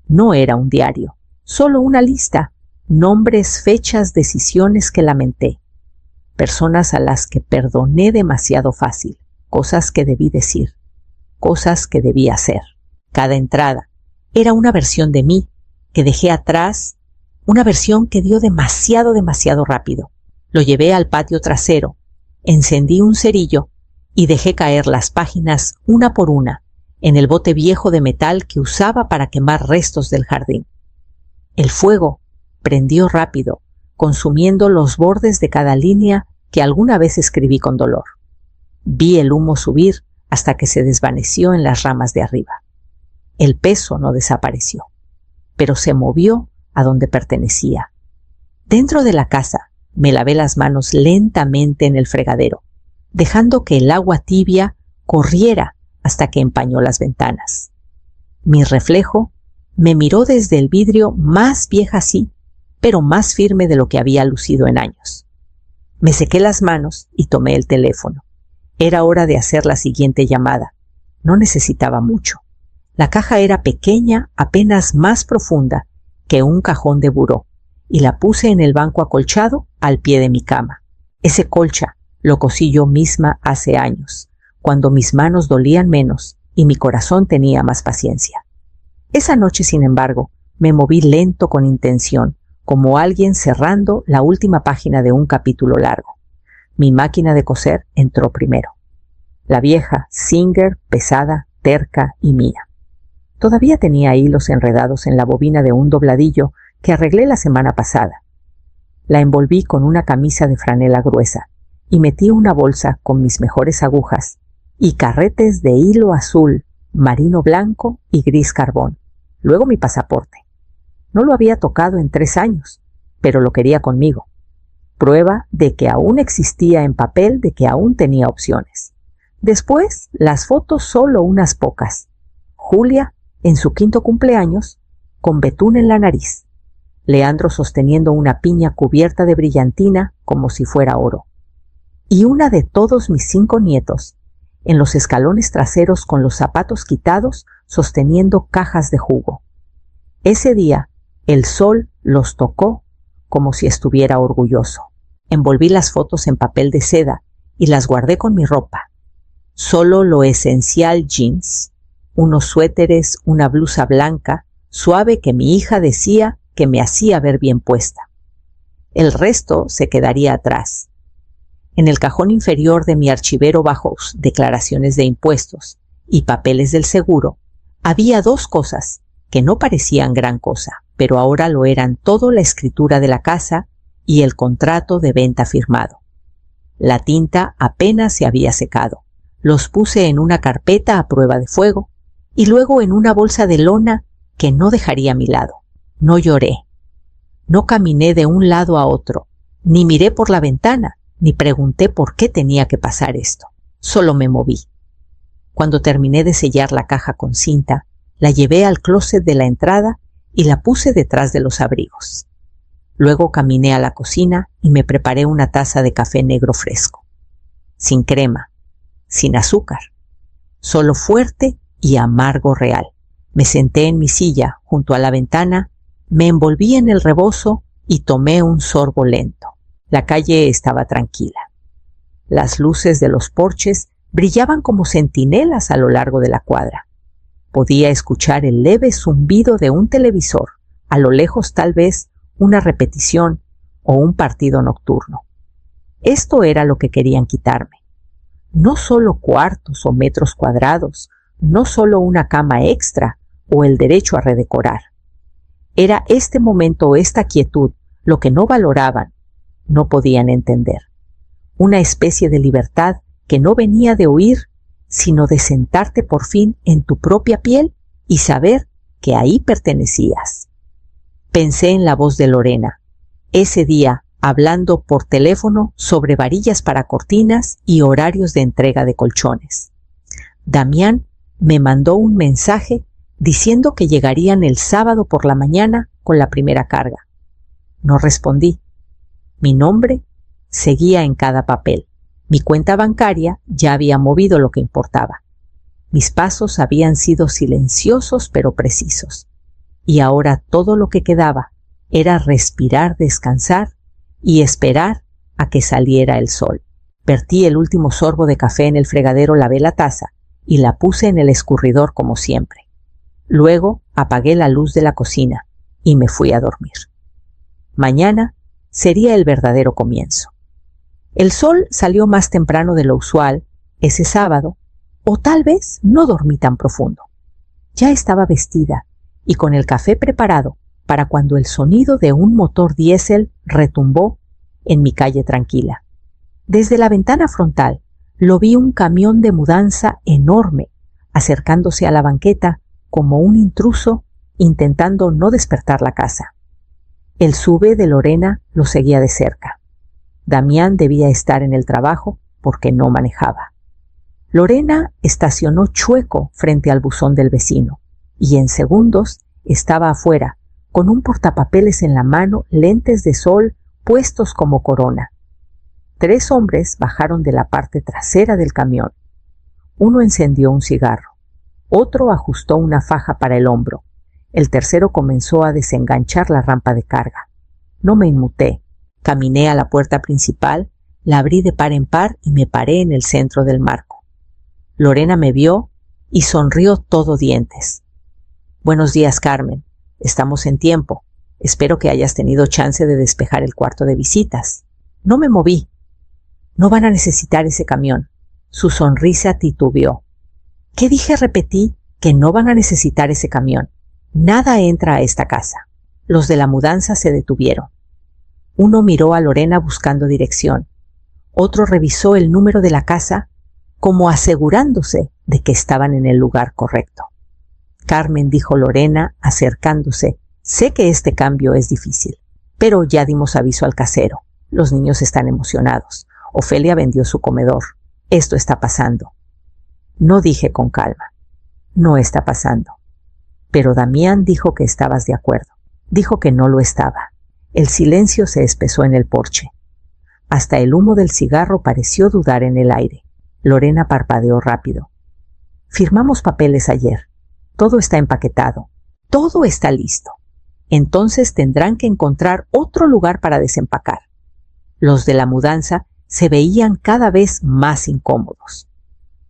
No era un diario, solo una lista, nombres, fechas, decisiones que lamenté, personas a las que perdoné demasiado fácil, cosas que debí decir, cosas que debí hacer. Cada entrada era una versión de mí que dejé atrás, una versión que dio demasiado rápido. Lo llevé al patio trasero, encendí un cerillo y dejé caer las páginas una por una en el bote viejo de metal que usaba para quemar restos del jardín. El fuego prendió rápido, consumiendo los bordes de cada línea que alguna vez escribí con dolor. Vi el humo subir hasta que se desvaneció en las ramas de arriba. El peso no desapareció, pero se movió a donde pertenecía. Dentro de la casa me lavé las manos lentamente en el fregadero, dejando que el agua tibia corriera hasta que empañó las ventanas. Mi reflejo me miró desde el vidrio, más vieja sí, pero más firme de lo que había lucido en años. Me sequé las manos y tomé el teléfono. Era hora de hacer la siguiente llamada. No necesitaba mucho. La caja era pequeña, apenas más profunda que un cajón de buró, y la puse en el banco acolchado al pie de mi cama. Ese colcha lo cosí yo misma hace años, cuando mis manos dolían menos y mi corazón tenía más paciencia. Esa noche, sin embargo, me moví lento con intención, como alguien cerrando la última página de un capítulo largo. Mi máquina de coser entró primero. La vieja Singer, pesada, terca y mía. Todavía tenía hilos enredados en la bobina de un dobladillo que arreglé la semana pasada. La envolví con una camisa de franela gruesa y metí una bolsa con mis mejores agujas y carretes de hilo azul, marino blanco y gris carbón. Luego mi pasaporte. No lo había tocado en 3 años, pero lo quería conmigo. Prueba de que aún existía en papel, de que aún tenía opciones. Después, las fotos, solo unas pocas. Julia, en su 5º cumpleaños, con betún en la nariz. Leandro sosteniendo una piña cubierta de brillantina como si fuera oro. Y una de todos mis 5 nietos, en los escalones traseros con los zapatos quitados, sosteniendo cajas de jugo. Ese día, el sol los tocó como si estuviera orgulloso. Envolví las fotos en papel de seda y las guardé con mi ropa. Solo lo esencial: jeans, unos suéteres, una blusa blanca, suave, que mi hija decía que me hacía ver bien puesta. El resto se quedaría atrás. En el cajón inferior de mi archivero bajo declaraciones de impuestos y papeles del seguro, había 2 cosas que no parecían gran cosa, pero ahora lo eran todo: la escritura de la casa y el contrato de venta firmado. La tinta apenas se había secado. Los puse en una carpeta a prueba de fuego y luego en una bolsa de lona que no dejaría a mi lado. No lloré. No caminé de un lado a otro, ni miré por la ventana, ni pregunté por qué tenía que pasar esto. Solo me moví. Cuando terminé de sellar la caja con cinta, la llevé al closet de la entrada y la puse detrás de los abrigos. Luego caminé a la cocina y me preparé una taza de café negro fresco. Sin crema, sin azúcar, solo fuerte y amargo real. Me senté en mi silla junto a la ventana, me envolví en el rebozo y tomé un sorbo lento. La calle estaba tranquila. Las luces de los porches brillaban como centinelas a lo largo de la cuadra. Podía escuchar el leve zumbido de un televisor, a lo lejos tal vez una repetición o un partido nocturno. Esto era lo que querían quitarme. No solo cuartos o metros cuadrados, no solo una cama extra o el derecho a redecorar. Era este momento o esta quietud lo que no valoraban, no podían entender. Una especie de libertad que no venía de huir, sino de sentarte por fin en tu propia piel y saber que ahí pertenecías. Pensé en la voz de Lorena, ese día hablando por teléfono sobre varillas para cortinas y horarios de entrega de colchones. Damián me mandó un mensaje diciendo que llegarían el sábado por la mañana con la primera carga. No respondí. Mi nombre seguía en cada papel. Mi cuenta bancaria ya había movido lo que importaba. Mis pasos habían sido silenciosos pero precisos. Y ahora todo lo que quedaba era respirar, descansar y esperar a que saliera el sol. Vertí el último sorbo de café en el fregadero, lavé la taza y la puse en el escurridor como siempre. Luego apagué la luz de la cocina y me fui a dormir. Mañana sería el verdadero comienzo. El sol salió más temprano de lo usual ese sábado, o tal vez no dormí tan profundo. Ya estaba vestida y con el café preparado para cuando el sonido de un motor diésel retumbó en mi calle tranquila. Desde la ventana frontal lo vi un camión de mudanza enorme acercándose a la banqueta como un intruso intentando no despertar la casa. El SUV de Lorena lo seguía de cerca. Damián debía estar en el trabajo porque no manejaba. Lorena estacionó chueco frente al buzón del vecino y en segundos estaba afuera con un portapapeles en la mano, lentes de sol puestos como corona. 3 hombres bajaron de la parte trasera del camión. Uno encendió un cigarro. Otro ajustó una faja para el hombro. El tercero comenzó a desenganchar la rampa de carga. No me inmuté. Caminé a la puerta principal, la abrí de par en par y me paré en el centro del marco. Lorena me vio y sonrió todo dientes. Buenos días, Carmen. Estamos en tiempo. Espero que hayas tenido chance de despejar el cuarto de visitas. No me moví. No van a necesitar ese camión. Su sonrisa titubeó. ¿Qué dije? Repetí, que no van a necesitar ese camión. Nada entra a esta casa. Los de la mudanza se detuvieron. Uno miró a Lorena buscando dirección. Otro revisó el número de la casa como asegurándose de que estaban en el lugar correcto. Carmen, dijo Lorena, acercándose, sé que este cambio es difícil, pero ya dimos aviso al casero. Los niños están emocionados. Ofelia vendió su comedor. Esto está pasando. No dije con calma. No está pasando. Pero Damián dijo que estabas de acuerdo. Dijo que no lo estaba. El silencio se espesó en el porche. Hasta el humo del cigarro pareció dudar en el aire. Lorena parpadeó rápido. Firmamos papeles ayer. Todo está empaquetado. Todo está listo. Entonces tendrán que encontrar otro lugar para desempacar. Los de la mudanza se veían cada vez más incómodos.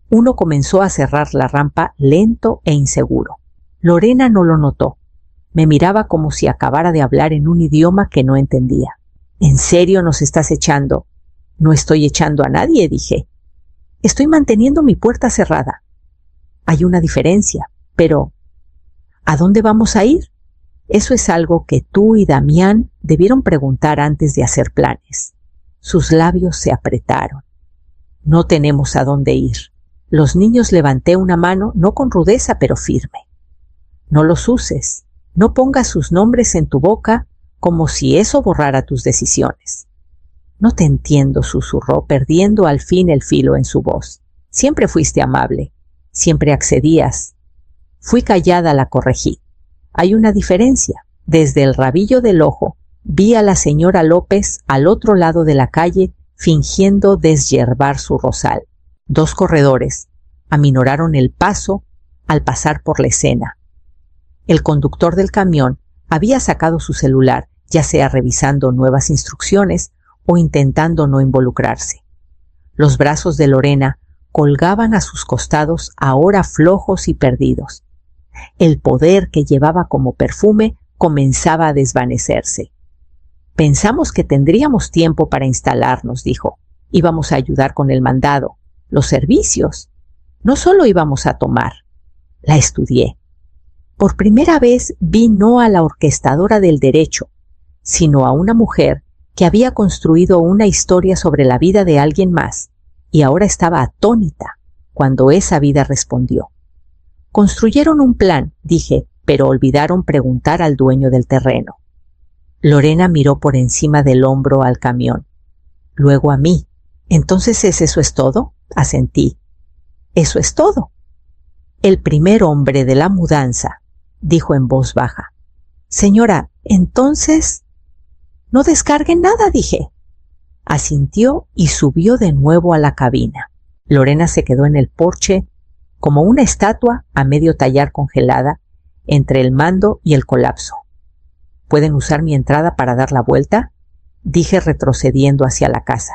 Uno comenzó a cerrar la rampa lento e inseguro. Lorena no lo notó. Me miraba como si acabara de hablar en un idioma que no entendía. ¿En serio nos estás echando? No estoy echando a nadie, dije. Estoy manteniendo mi puerta cerrada. Hay una diferencia, pero ¿a dónde vamos a ir? Eso es algo que tú y Damián debieron preguntar antes de hacer planes. Sus labios se apretaron. No tenemos a dónde ir. Los niños levanté una mano, no con rudeza, pero firme. No los uses. No pongas sus nombres en tu boca como si eso borrara tus decisiones. No te entiendo, susurró, perdiendo al fin el filo en su voz. Siempre fuiste amable. Siempre accedías. Fui callada, la corregí. Hay una diferencia. Desde el rabillo del ojo vi a la señora López al otro lado de la calle fingiendo deshiervar su rosal. 2 corredores aminoraron el paso al pasar por la escena. El conductor del camión había sacado su celular, ya sea revisando nuevas instrucciones o intentando no involucrarse. Los brazos de Lorena colgaban a sus costados, ahora flojos y perdidos. El poder que llevaba como perfume comenzaba a desvanecerse. Pensamos que tendríamos tiempo para instalarnos, dijo. Íbamos a ayudar con el mandado, los servicios. No solo íbamos a tomar. La estudié. Por primera vez vi no a la orquestadora del derecho, sino a una mujer que había construido una historia sobre la vida de alguien más y ahora estaba atónita cuando esa vida respondió. Construyeron un plan, dije, pero olvidaron preguntar al dueño del terreno. Lorena miró por encima del hombro al camión, luego a mí. ¿Entonces eso es todo? Asentí. Eso es todo. El primer hombre de la mudanza, dijo en voz baja. Señora, entonces... No descarguen nada, dije. Asintió y subió de nuevo a la cabina. Lorena se quedó en el porche como una estatua a medio tallar congelada entre el mando y el colapso. ¿Pueden usar mi entrada para dar la vuelta? Dije retrocediendo hacia la casa.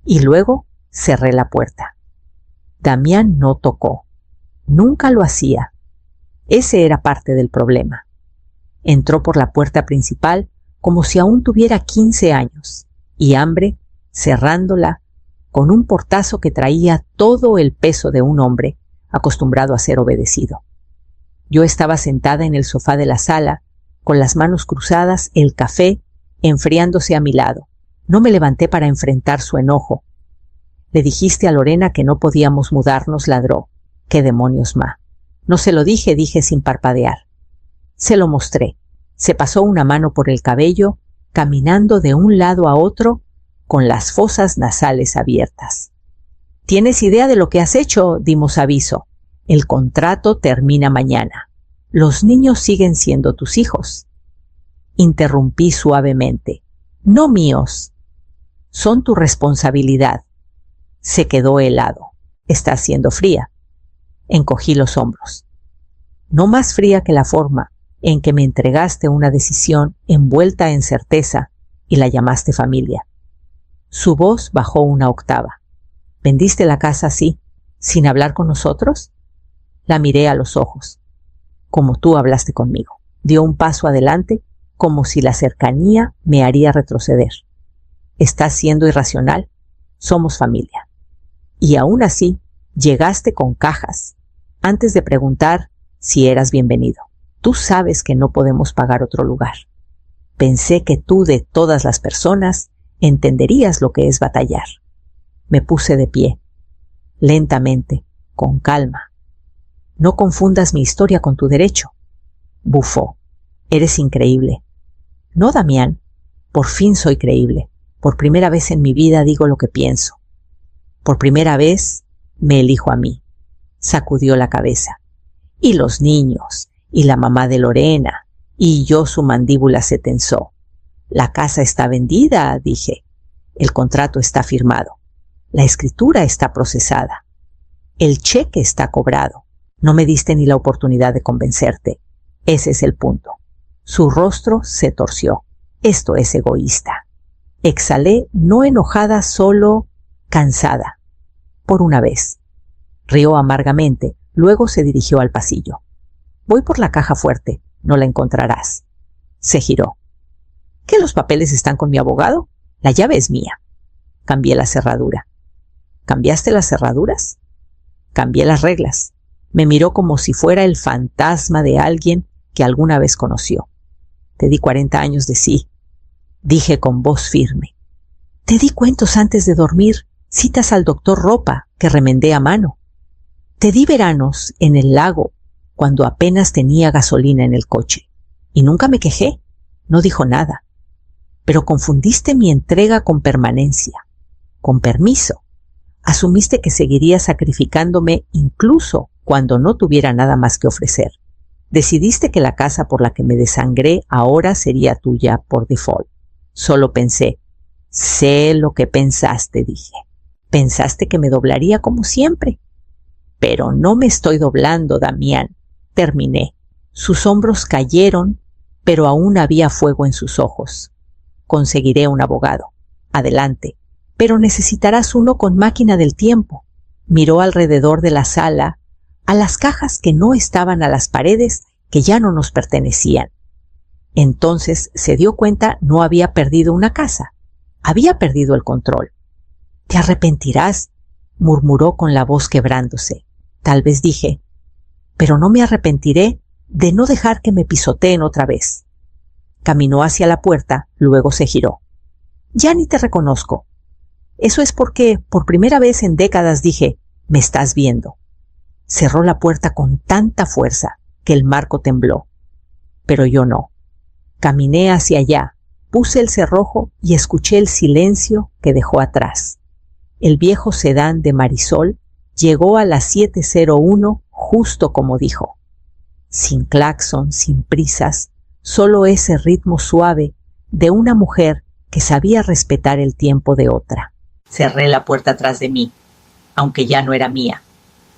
Y luego cerré la puerta. Damián no tocó. Nunca lo hacía. Ese era parte del problema. Entró por la puerta principal como si aún tuviera 15 años, y hambre, cerrándola con un portazo que traía todo el peso de un hombre acostumbrado a ser obedecido. Yo estaba sentada en el sofá de la sala, con las manos cruzadas, el café enfriándose a mi lado. No me levanté para enfrentar su enojo. Le dijiste a Lorena que no podíamos mudarnos, ladró. ¡Qué demonios, ma! No se lo dije, dije sin parpadear. Se lo mostré. Se pasó una mano por el cabello, caminando de un lado a otro, con las fosas nasales abiertas. ¿Tienes idea de lo que has hecho? Dimos aviso. El contrato termina mañana. Los niños siguen siendo tus hijos. Interrumpí suavemente. No míos. Son tu responsabilidad. Se quedó helado. Está haciendo fría. Encogí los hombros. No más fría que la forma en que me entregaste una decisión envuelta en certeza y la llamaste familia. Su voz bajó una octava. ¿Vendiste la casa así, sin hablar con nosotros? La miré a los ojos. Como tú hablaste conmigo. Dio un paso adelante, como si la cercanía me haría retroceder. ¿Estás siendo irracional? Somos familia. Y aún así, llegaste con cajas, antes de preguntar si eras bienvenido. Tú sabes que no podemos pagar otro lugar. Pensé que tú, de todas las personas, entenderías lo que es batallar. Me puse de pie, lentamente, con calma. No confundas mi historia con tu derecho. Bufó. Eres increíble. No, Damián. Por fin soy creíble. Por primera vez en mi vida digo lo que pienso. Por primera vez me elijo a mí. Sacudió la cabeza. Y los niños, y la mamá de Lorena, y yo. Su mandíbula se tensó. La casa está vendida, dije. El contrato está firmado. La escritura está procesada. El cheque está cobrado. No me diste ni la oportunidad de convencerte. Ese es el punto. Su rostro se torció. Esto es egoísta. Exhalé, no enojada, solo cansada. Por una vez. Rió amargamente, luego se dirigió al pasillo. Voy por la caja fuerte, no la encontrarás. Se giró. ¿Que los papeles están con mi abogado? La llave es mía. Cambié la cerradura. ¿Cambiaste las cerraduras? Cambié las reglas. Me miró como si fuera el fantasma de alguien que alguna vez conoció. Te di 40 años de sí, dije con voz firme. Te di cuentos antes de dormir, citas al doctor Ropa, que remendé a mano. Te di veranos en el lago, cuando apenas tenía gasolina en el coche. Y nunca me quejé, no dijo nada. Pero confundiste mi entrega con permanencia, con permiso. Asumiste que seguiría sacrificándome incluso cuando no tuviera nada más que ofrecer. Decidiste que la casa por la que me desangré ahora sería tuya por default. Solo pensé, sé lo que pensaste, dije. Pensaste que me doblaría como siempre. Pero no me estoy doblando, Damián. Terminé. Sus hombros cayeron, pero aún había fuego en sus ojos. Conseguiré un abogado. Adelante. Pero necesitarás uno con máquina del tiempo. Miró alrededor de la sala, a las cajas que no estaban a las paredes, que ya no nos pertenecían. Entonces se dio cuenta no había perdido una casa, había perdido el control. «Te arrepentirás», murmuró con la voz quebrándose. Tal vez dije, «pero no me arrepentiré de no dejar que me pisoteen otra vez». Caminó hacia la puerta, luego se giró. «Ya ni te reconozco. Eso es porque, por primera vez en décadas dije, me estás viendo». Cerró la puerta con tanta fuerza que el marco tembló. Pero yo no. Caminé hacia allá, puse el cerrojo y escuché el silencio que dejó atrás. El viejo sedán de Marisol llegó a las 7:01 justo como dijo. Sin claxon, sin prisas, solo ese ritmo suave de una mujer que sabía respetar el tiempo de otra. Cerré la puerta tras de mí, aunque ya no era mía.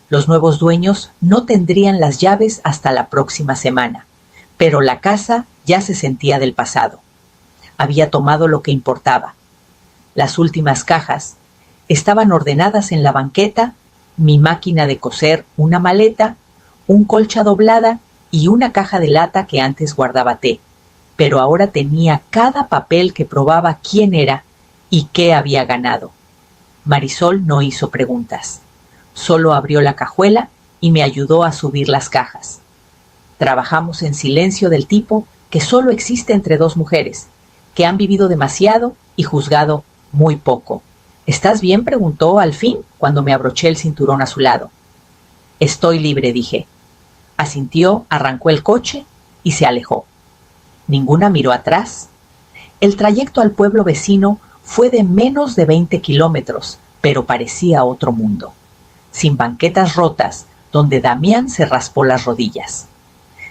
Los nuevos dueños no tendrían las llaves hasta la próxima semana, pero la casa ya se sentía del pasado. Había tomado lo que importaba. Las últimas cajas estaban ordenadas en la banqueta, mi máquina de coser, una maleta, un colcha doblada y una caja de lata que antes guardaba té, pero ahora tenía cada papel que probaba quién era y qué había ganado. Marisol no hizo preguntas. Solo abrió la cajuela y me ayudó a subir las cajas. Trabajamos en silencio del tipo que solo existe entre dos mujeres, que han vivido demasiado y juzgado muy poco. ¿Estás bien?, preguntó al fin cuando me abroché el cinturón a su lado. Estoy libre, dije. Asintió, arrancó el coche y se alejó. Ninguna miró atrás. El trayecto al pueblo vecino fue de menos de 20 kilómetros, pero parecía otro mundo. Sin banquetas rotas, donde Damián se raspó las rodillas.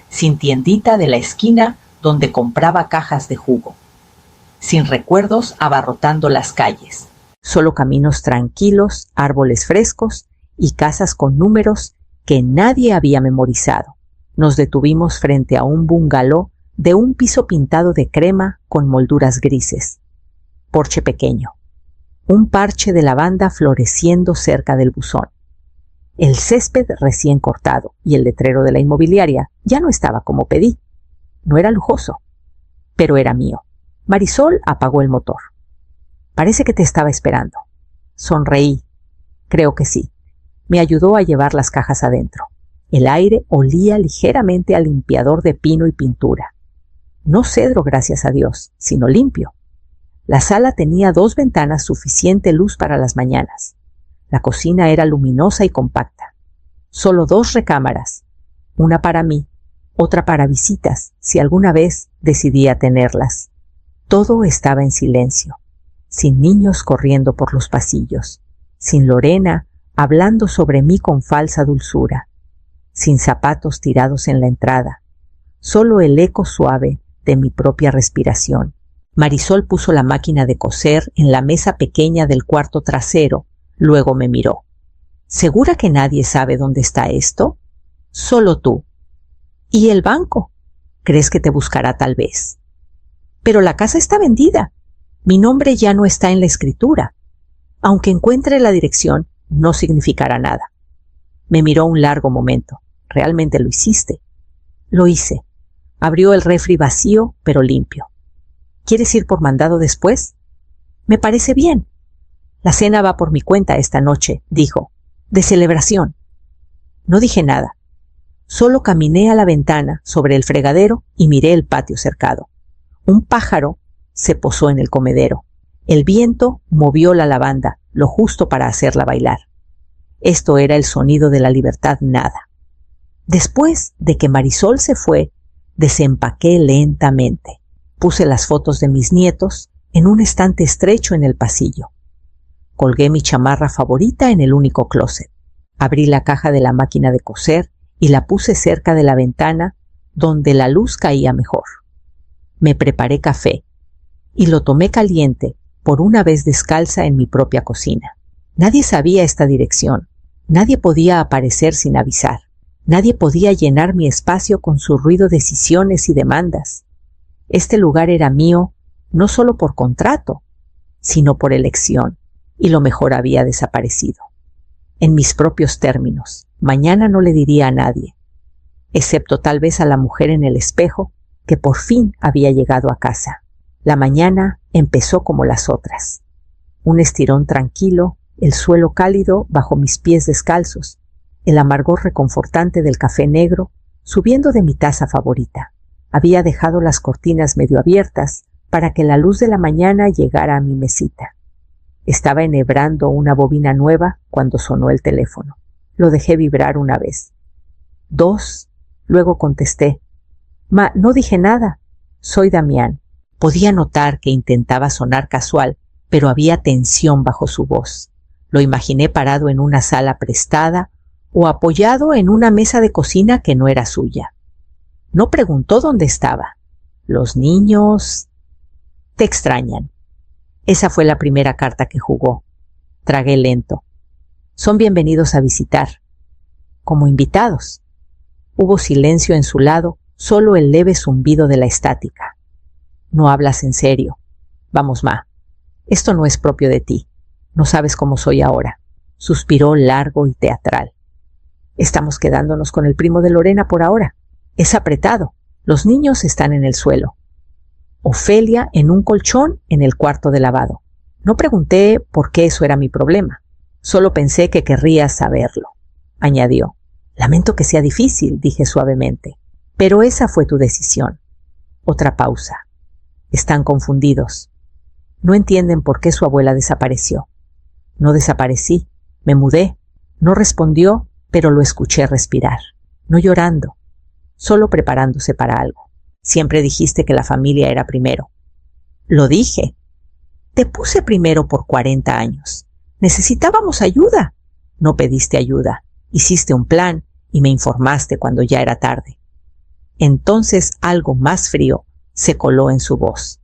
Sin tiendita de la esquina, donde compraba cajas de jugo. Sin recuerdos abarrotando las calles. Solo caminos tranquilos, árboles frescos y casas con números que nadie había memorizado. Nos detuvimos frente a un bungalow de un piso pintado de crema con molduras grises. Porche pequeño. Un parche de lavanda floreciendo cerca del buzón. El césped recién cortado y el letrero de la inmobiliaria ya no estaba como pedí. No era lujoso, pero era mío. Marisol apagó el motor. Parece que te estaba esperando. Sonreí. Creo que sí. Me ayudó a llevar las cajas adentro. El aire olía ligeramente a limpiador de pino y pintura. No cedro, gracias a Dios, sino limpio. La sala tenía 2 ventanas, suficiente luz para las mañanas. La cocina era luminosa y compacta. Solo 2 recámaras, una para mí, otra para visitas, si alguna vez decidía tenerlas. Todo estaba en silencio, sin niños corriendo por los pasillos, sin Lorena hablando sobre mí con falsa dulzura, sin zapatos tirados en la entrada, solo el eco suave de mi propia respiración. Marisol puso la máquina de coser en la mesa pequeña del cuarto trasero. Luego me miró. ¿Segura que nadie sabe dónde está esto? Solo tú. ¿Y el banco? ¿Crees que te buscará tal vez? Pero la casa está vendida. Mi nombre ya no está en la escritura. Aunque encuentre la dirección, no significará nada. Me miró un largo momento. ¿Realmente lo hiciste? Lo hice. Abrió el refri vacío, pero limpio. ¿Quieres ir por mandado después? Me parece bien. La cena va por mi cuenta esta noche, dijo, de celebración. No dije nada. Solo caminé a la ventana sobre el fregadero y miré el patio cercado. Un pájaro se posó en el comedero. El viento movió la lavanda, lo justo para hacerla bailar. Esto era el sonido de la libertad nada. Después de que Marisol se fue, desempaqué lentamente. Puse las fotos de mis nietos en un estante estrecho en el pasillo. Colgué mi chamarra favorita en el único closet. Abrí la caja de la máquina de coser y la puse cerca de la ventana donde la luz caía mejor. Me preparé café y lo tomé caliente por una vez descalza en mi propia cocina. Nadie sabía esta dirección. Nadie podía aparecer sin avisar. Nadie podía llenar mi espacio con su ruido de decisiones y demandas. Este lugar era mío no solo por contrato, sino por elección, y lo mejor había desaparecido. En mis propios términos, mañana no le diría a nadie, excepto tal vez a la mujer en el espejo que por fin había llegado a casa. La mañana empezó como las otras. Un estirón tranquilo, el suelo cálido bajo mis pies descalzos, el amargor reconfortante del café negro subiendo de mi taza favorita. Había dejado las cortinas medio abiertas para que la luz de la mañana llegara a mi mesita. Estaba enhebrando una bobina nueva cuando sonó el teléfono. Lo dejé vibrar una vez. 2, luego contesté. No dije nada. Soy Damián. Podía notar que intentaba sonar casual, pero había tensión bajo su voz. Lo imaginé parado en una sala prestada o apoyado en una mesa de cocina que no era suya. No preguntó dónde estaba. Los niños... Te extrañan. Esa fue la primera carta que jugó. Tragué lento. Son bienvenidos a visitar. Como invitados. Hubo silencio en su lado, solo el leve zumbido de la estática. No hablas en serio. Vamos, Ma. Esto no es propio de ti. No sabes cómo soy ahora. Suspiró largo y teatral. Estamos quedándonos con el primo de Lorena por ahora. Es apretado. Los niños están en el suelo. Ofelia en un colchón en el cuarto de lavado. No pregunté por qué eso era mi problema. Solo pensé que querrías saberlo, añadió. Lamento que sea difícil, dije suavemente, pero esa fue tu decisión. Otra pausa. Están confundidos. No entienden por qué su abuela desapareció. No desaparecí, me mudé. No respondió, pero lo escuché respirar. No llorando, solo preparándose para algo. Siempre dijiste que la familia era primero. Lo dije. Te puse primero por 40 años. Necesitábamos ayuda. No pediste ayuda. Hiciste un plan y me informaste cuando ya era tarde. Entonces algo más frío se coló en su voz.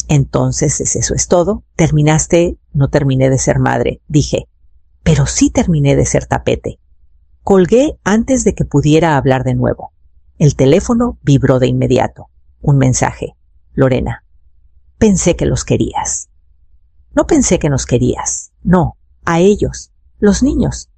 Entonces, ¿eso es todo? ¿Terminaste? No terminé de ser madre, dije. Pero sí terminé de ser tapete. Colgué antes de que pudiera hablar de nuevo. El teléfono vibró de inmediato. Un mensaje. Lorena. Pensé que los querías. No pensé que nos querías. No, a ellos, los niños.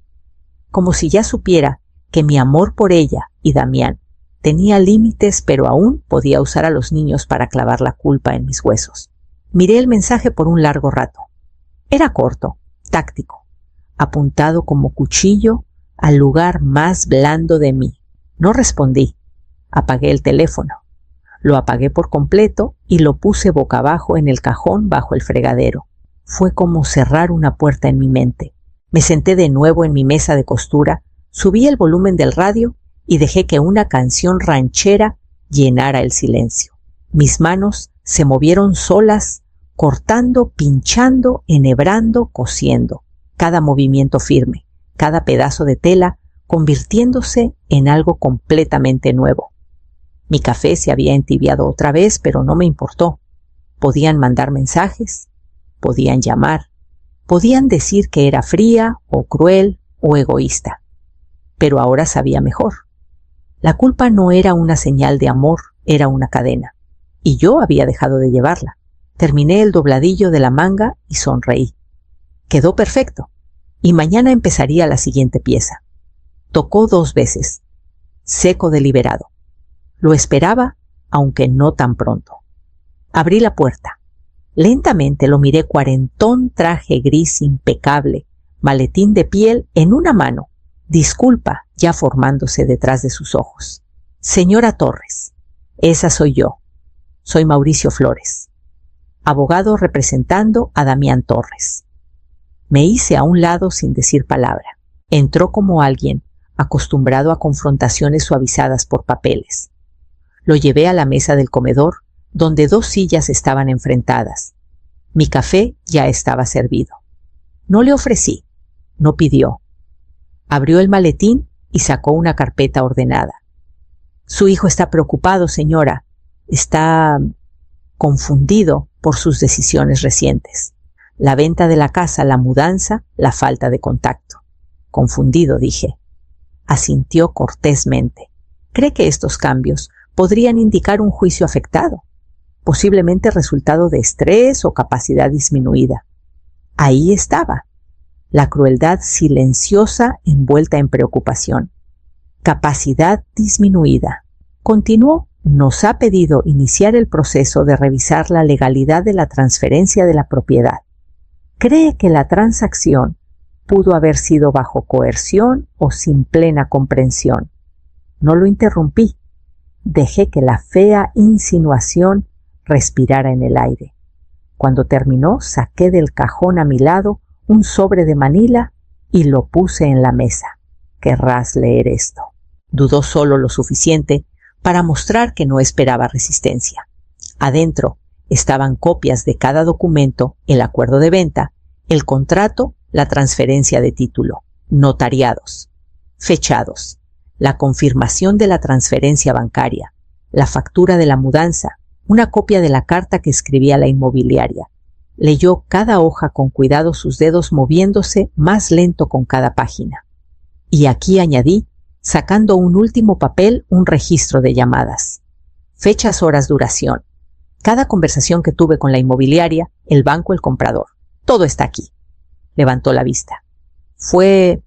Como si ya supiera que mi amor por ella y Damián tenía límites, pero aún podía usar a los niños para clavar la culpa en mis huesos. Miré el mensaje por un largo rato. Era corto, táctico, apuntado como cuchillo al lugar más blando de mí. No respondí. Apagué el teléfono. Lo apagué por completo y lo puse boca abajo en el cajón bajo el fregadero. Fue como cerrar una puerta en mi mente. Me senté de nuevo en mi mesa de costura, subí el volumen del radio y dejé que una canción ranchera llenara el silencio. Mis manos se movieron solas, cortando, pinchando, enhebrando, cosiendo. Cada movimiento firme, cada pedazo de tela convirtiéndose en algo completamente nuevo. Mi café se había entibiado otra vez, pero no me importó. Podían mandar mensajes, podían llamar, podían decir que era fría o cruel o egoísta. Pero ahora sabía mejor. La culpa no era una señal de amor, era una cadena. Y yo había dejado de llevarla. Terminé el dobladillo de la manga y sonreí. Quedó perfecto. Y mañana empezaría la siguiente pieza. Tocó 2 veces. Seco deliberado. Lo esperaba, aunque no tan pronto. Abrí la puerta. Lentamente lo miré cuarentón, traje gris impecable, maletín de piel en una mano, disculpa ya formándose detrás de sus ojos. Señora Torres, esa soy yo. Soy Mauricio Flores, abogado representando a Damián Torres. Me hice a un lado sin decir palabra. Entró como alguien acostumbrado a confrontaciones suavizadas por papeles. Lo llevé a la mesa del comedor, donde 2 sillas estaban enfrentadas. Mi café ya estaba servido. No le ofrecí, no pidió. Abrió el maletín y sacó una carpeta ordenada. Su hijo está preocupado, señora. Está confundido por sus decisiones recientes. La venta de la casa, la mudanza, la falta de contacto. Confundido, dije. Asintió cortésmente. ¿Cree que estos cambios podrían indicar un juicio afectado? Posiblemente resultado de estrés o capacidad disminuida. Ahí estaba, la crueldad silenciosa envuelta en preocupación. Capacidad disminuida. Continuó, nos ha pedido iniciar el proceso de revisar la legalidad de la transferencia de la propiedad. ¿Cree que la transacción pudo haber sido bajo coerción o sin plena comprensión? No lo interrumpí. Dejé que la fea insinuación respirara en el aire. Cuando terminó, saqué del cajón a mi lado un sobre de Manila y lo puse en la mesa. Querrás leer esto. Dudó solo lo suficiente para mostrar que no esperaba resistencia. Adentro estaban copias de cada documento, el acuerdo de venta, el contrato, la transferencia de título, notariados, fechados, la confirmación de la transferencia bancaria, la factura de la mudanza, una copia de la carta que escribía la inmobiliaria. Leyó cada hoja con cuidado, sus dedos moviéndose más lento con cada página. Y aquí añadí, sacando un último papel, un registro de llamadas. Fechas, horas, duración. Cada conversación que tuve con la inmobiliaria, el banco, el comprador. Todo está aquí. Levantó la vista. Fue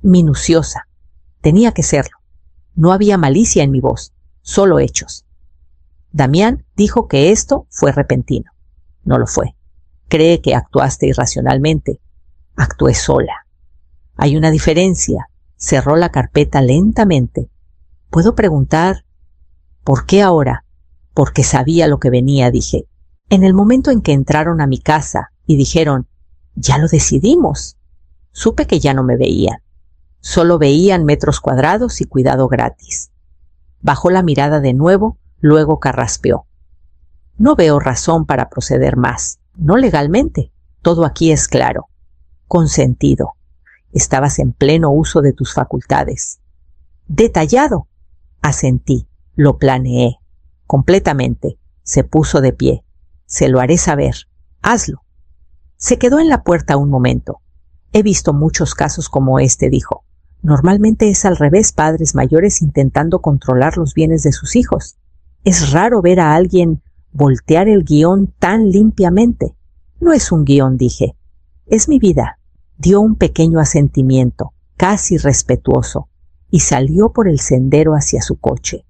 minuciosa. Tenía que serlo. No había malicia en mi voz, solo hechos. Damián dijo que esto fue repentino. No lo fue. Cree que actuaste irracionalmente. Actué sola. Hay una diferencia. Cerró la carpeta lentamente. ¿Puedo preguntar por qué ahora? Porque sabía lo que venía, dije. En el momento en que entraron a mi casa y dijeron, ya lo decidimos, supe que ya no me veían. Solo veían metros cuadrados y cuidado gratis. Bajó la mirada de nuevo, luego carraspeó. No veo razón para proceder más. No legalmente. Todo aquí es claro. Consentido. Estabas en pleno uso de tus facultades. Detallado. Asentí. Lo planeé. Completamente. Se puso de pie. Se lo haré saber. Hazlo. Se quedó en la puerta un momento. He visto muchos casos como este, dijo. Normalmente es al revés, padres mayores intentando controlar los bienes de sus hijos. Es raro ver a alguien voltear el guión tan limpiamente. No es un guión, dije. Es mi vida. Dio un pequeño asentimiento, casi respetuoso, y salió por el sendero hacia su coche.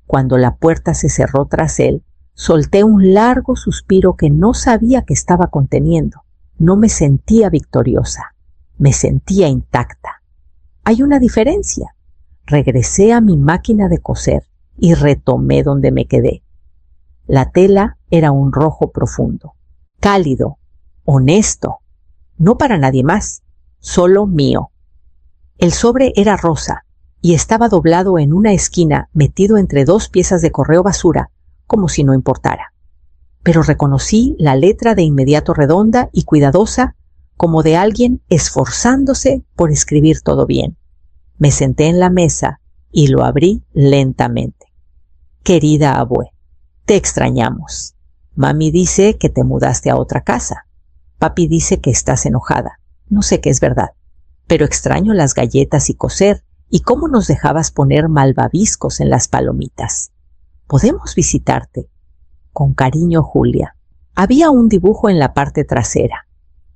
Cuando la puerta se cerró tras él, solté un largo suspiro que no sabía que estaba conteniendo. No me sentía victoriosa, me sentía intacta. Hay una diferencia. Regresé a mi máquina de coser y retomé donde me quedé. La tela era un rojo profundo, cálido, honesto, no para nadie más, solo mío. El sobre era rosa y estaba doblado en una esquina, metido entre 2 piezas de correo basura, como si no importara. Pero reconocí la letra de inmediato redonda y cuidadosa, como de alguien esforzándose por escribir todo bien. Me senté en la mesa y lo abrí lentamente. Querida abue, te extrañamos. Mami dice que te mudaste a otra casa. Papi dice que estás enojada. No sé qué es verdad, pero extraño las galletas y coser y cómo nos dejabas poner malvaviscos en las palomitas. ¿Podemos visitarte? Con cariño, Julia. Había un dibujo en la parte trasera.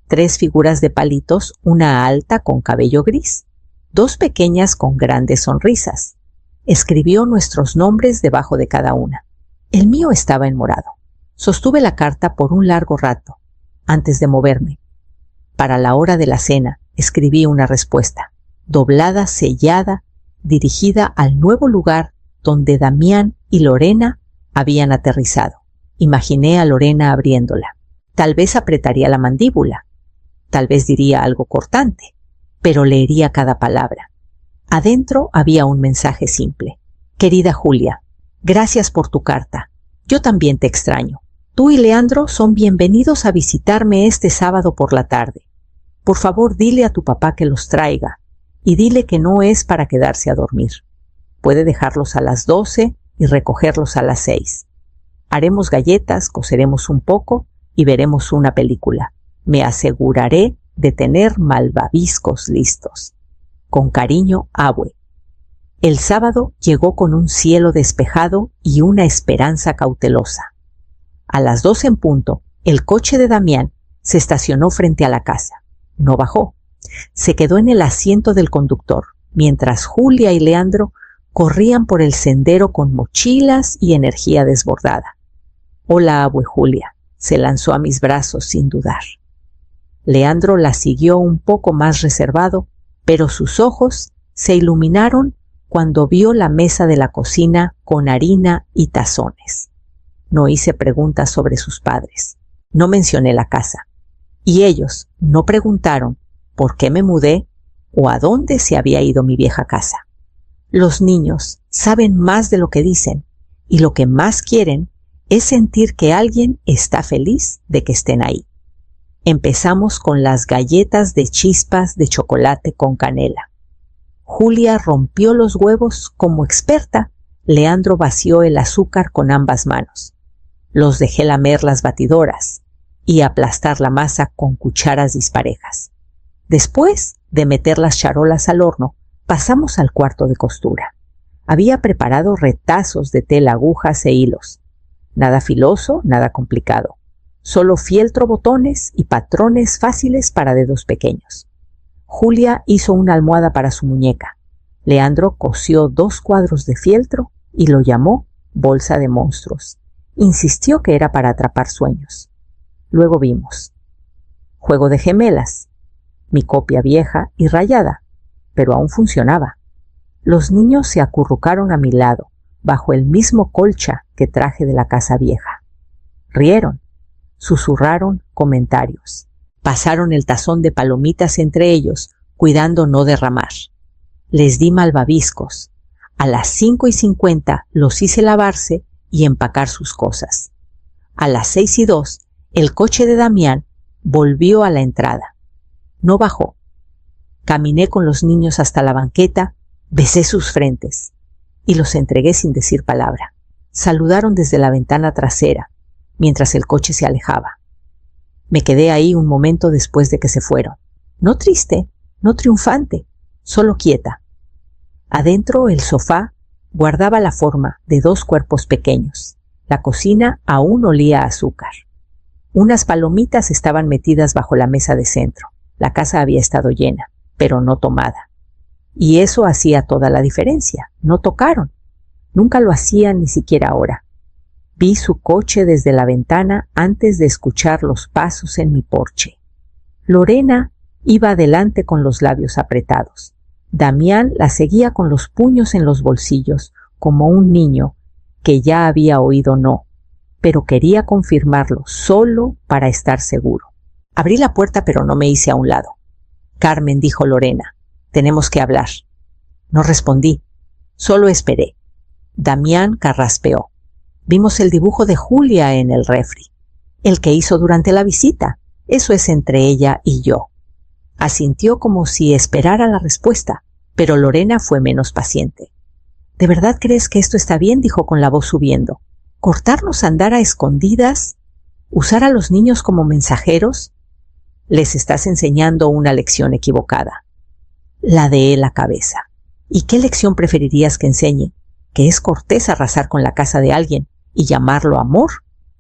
3 figuras de palitos, una alta con cabello gris, 2 pequeñas con grandes sonrisas. Escribió nuestros nombres debajo de cada una. El mío estaba en morado. Sostuve la carta por un largo rato, antes de moverme. Para la hora de la cena, escribí una respuesta, doblada, sellada, dirigida al nuevo lugar donde Damián y Lorena habían aterrizado. Imaginé a Lorena abriéndola. Tal vez apretaría la mandíbula, tal vez diría algo cortante, pero leería cada palabra. Adentro había un mensaje simple. Querida Julia, gracias por tu carta. Yo también te extraño. Tú y Leandro son bienvenidos a visitarme este sábado por la tarde. Por favor, dile a tu papá que los traiga y dile que no es para quedarse a dormir. Puede dejarlos a las 12 y recogerlos a las 6. Haremos galletas, coceremos un poco y veremos una película. Me aseguraré de tener malvaviscos listos. Con cariño, Abue. El sábado llegó con un cielo despejado y una esperanza cautelosa. A las 12 en punto, el coche de Damián se estacionó frente a la casa. No bajó. Se quedó en el asiento del conductor, mientras Julia y Leandro corrían por el sendero con mochilas y energía desbordada. Hola, Abue Julia. Se lanzó a mis brazos sin dudar. Leandro la siguió un poco más reservado, pero sus ojos se iluminaron cuando vio la mesa de la cocina con harina y tazones. No hice preguntas sobre sus padres. No mencioné la casa. Y ellos no preguntaron por qué me mudé o a dónde se había ido mi vieja casa. Los niños saben más de lo que dicen y lo que más quieren es sentir que alguien está feliz de que estén ahí. Empezamos con las galletas de chispas de chocolate con canela. Julia rompió los huevos como experta. Leandro vació el azúcar con ambas manos. Los dejé lamer las batidoras y aplastar la masa con cucharas disparejas. Después de meter las charolas al horno, pasamos al cuarto de costura. Había preparado retazos de tela, agujas e hilos. Nada filoso, nada complicado. Solo fieltro, botones y patrones fáciles para dedos pequeños. Julia hizo una almohada para su muñeca. Leandro cosió 2 cuadros de fieltro y lo llamó bolsa de monstruos. Insistió que era para atrapar sueños. Luego vimos Juego de gemelas, mi copia vieja y rayada, pero aún funcionaba. Los niños se acurrucaron a mi lado, bajo el mismo colcha que traje de la casa vieja. Rieron, susurraron comentarios. Pasaron el tazón de palomitas entre ellos, cuidando no derramar. Les di malvaviscos. A las 5:50 los hice lavarse y empacar sus cosas. A las 6:02, el coche de Damián volvió a la entrada. No bajó. Caminé con los niños hasta la banqueta, besé sus frentes y los entregué sin decir palabra. Saludaron desde la ventana trasera, mientras el coche se alejaba. Me quedé ahí un momento después de que se fueron. No triste, no triunfante, solo quieta. Adentro el sofá guardaba la forma de 2 cuerpos pequeños. La cocina aún olía a azúcar. Unas palomitas estaban metidas bajo la mesa de centro. La casa había estado llena, pero no tomada. Y eso hacía toda la diferencia. No tocaron. Nunca lo hacían, ni siquiera ahora. Vi su coche desde la ventana antes de escuchar los pasos en mi porche. Lorena iba adelante con los labios apretados. Damián la seguía con los puños en los bolsillos, como un niño que ya había oído no, pero quería confirmarlo solo para estar seguro. Abrí la puerta, pero no me hice a un lado. Carmen, dijo Lorena, tenemos que hablar. No respondí, solo esperé. Damián carraspeó. Vimos el dibujo de Julia en el refri, el que hizo durante la visita. Eso es entre ella y yo. Asintió como si esperara la respuesta, pero Lorena fue menos paciente. ¿De verdad crees que esto está bien?, dijo con la voz subiendo. ¿Cortarnos a andar a escondidas? ¿Usar a los niños como mensajeros? Les estás enseñando una lección equivocada. Ladeé la cabeza. ¿Y qué lección preferirías que enseñe? ¿Que es cortés arrasar con la casa de alguien y llamarlo amor?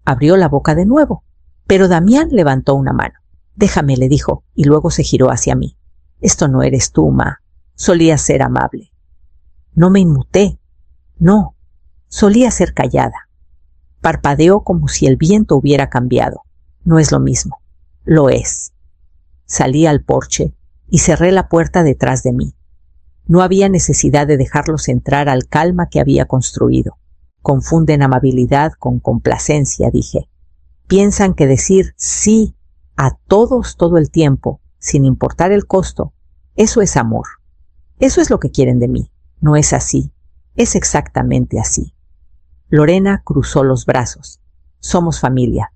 Abrió la boca de nuevo, pero Damián levantó una mano. Déjame, le dijo, y luego se giró hacia mí. Esto no eres tú, Ma. Solías ser amable. No me inmuté. No, solía ser callada. Parpadeó como si el viento hubiera cambiado. No es lo mismo. Lo es. Salí al porche y cerré la puerta detrás de mí. No había necesidad de dejarlos entrar al calma que había construido. Confunden amabilidad con complacencia, dije. Piensan que decir sí a todos todo el tiempo, sin importar el costo, eso es amor. Eso es lo que quieren de mí. No es así. Es exactamente así. Lorena cruzó los brazos. Somos familia.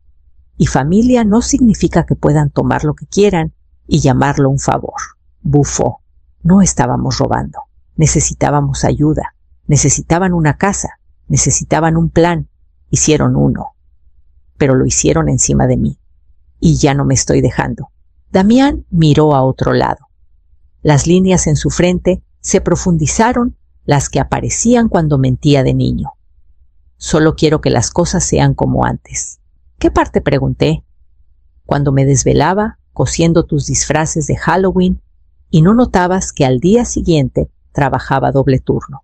Y familia no significa que puedan tomar lo que quieran y llamarlo un favor. Bufó. No estábamos robando. Necesitábamos ayuda. Necesitaban una casa. Necesitaban un plan. Hicieron uno. Pero lo hicieron encima de mí. Y ya no me estoy dejando. Damián miró a otro lado. Las líneas en su frente se profundizaron, las que aparecían cuando mentía de niño. Solo quiero que las cosas sean como antes. ¿Qué parte? Pregunté. Cuando me desvelaba cosiendo tus disfraces de Halloween y no notabas que al día siguiente trabajaba doble turno.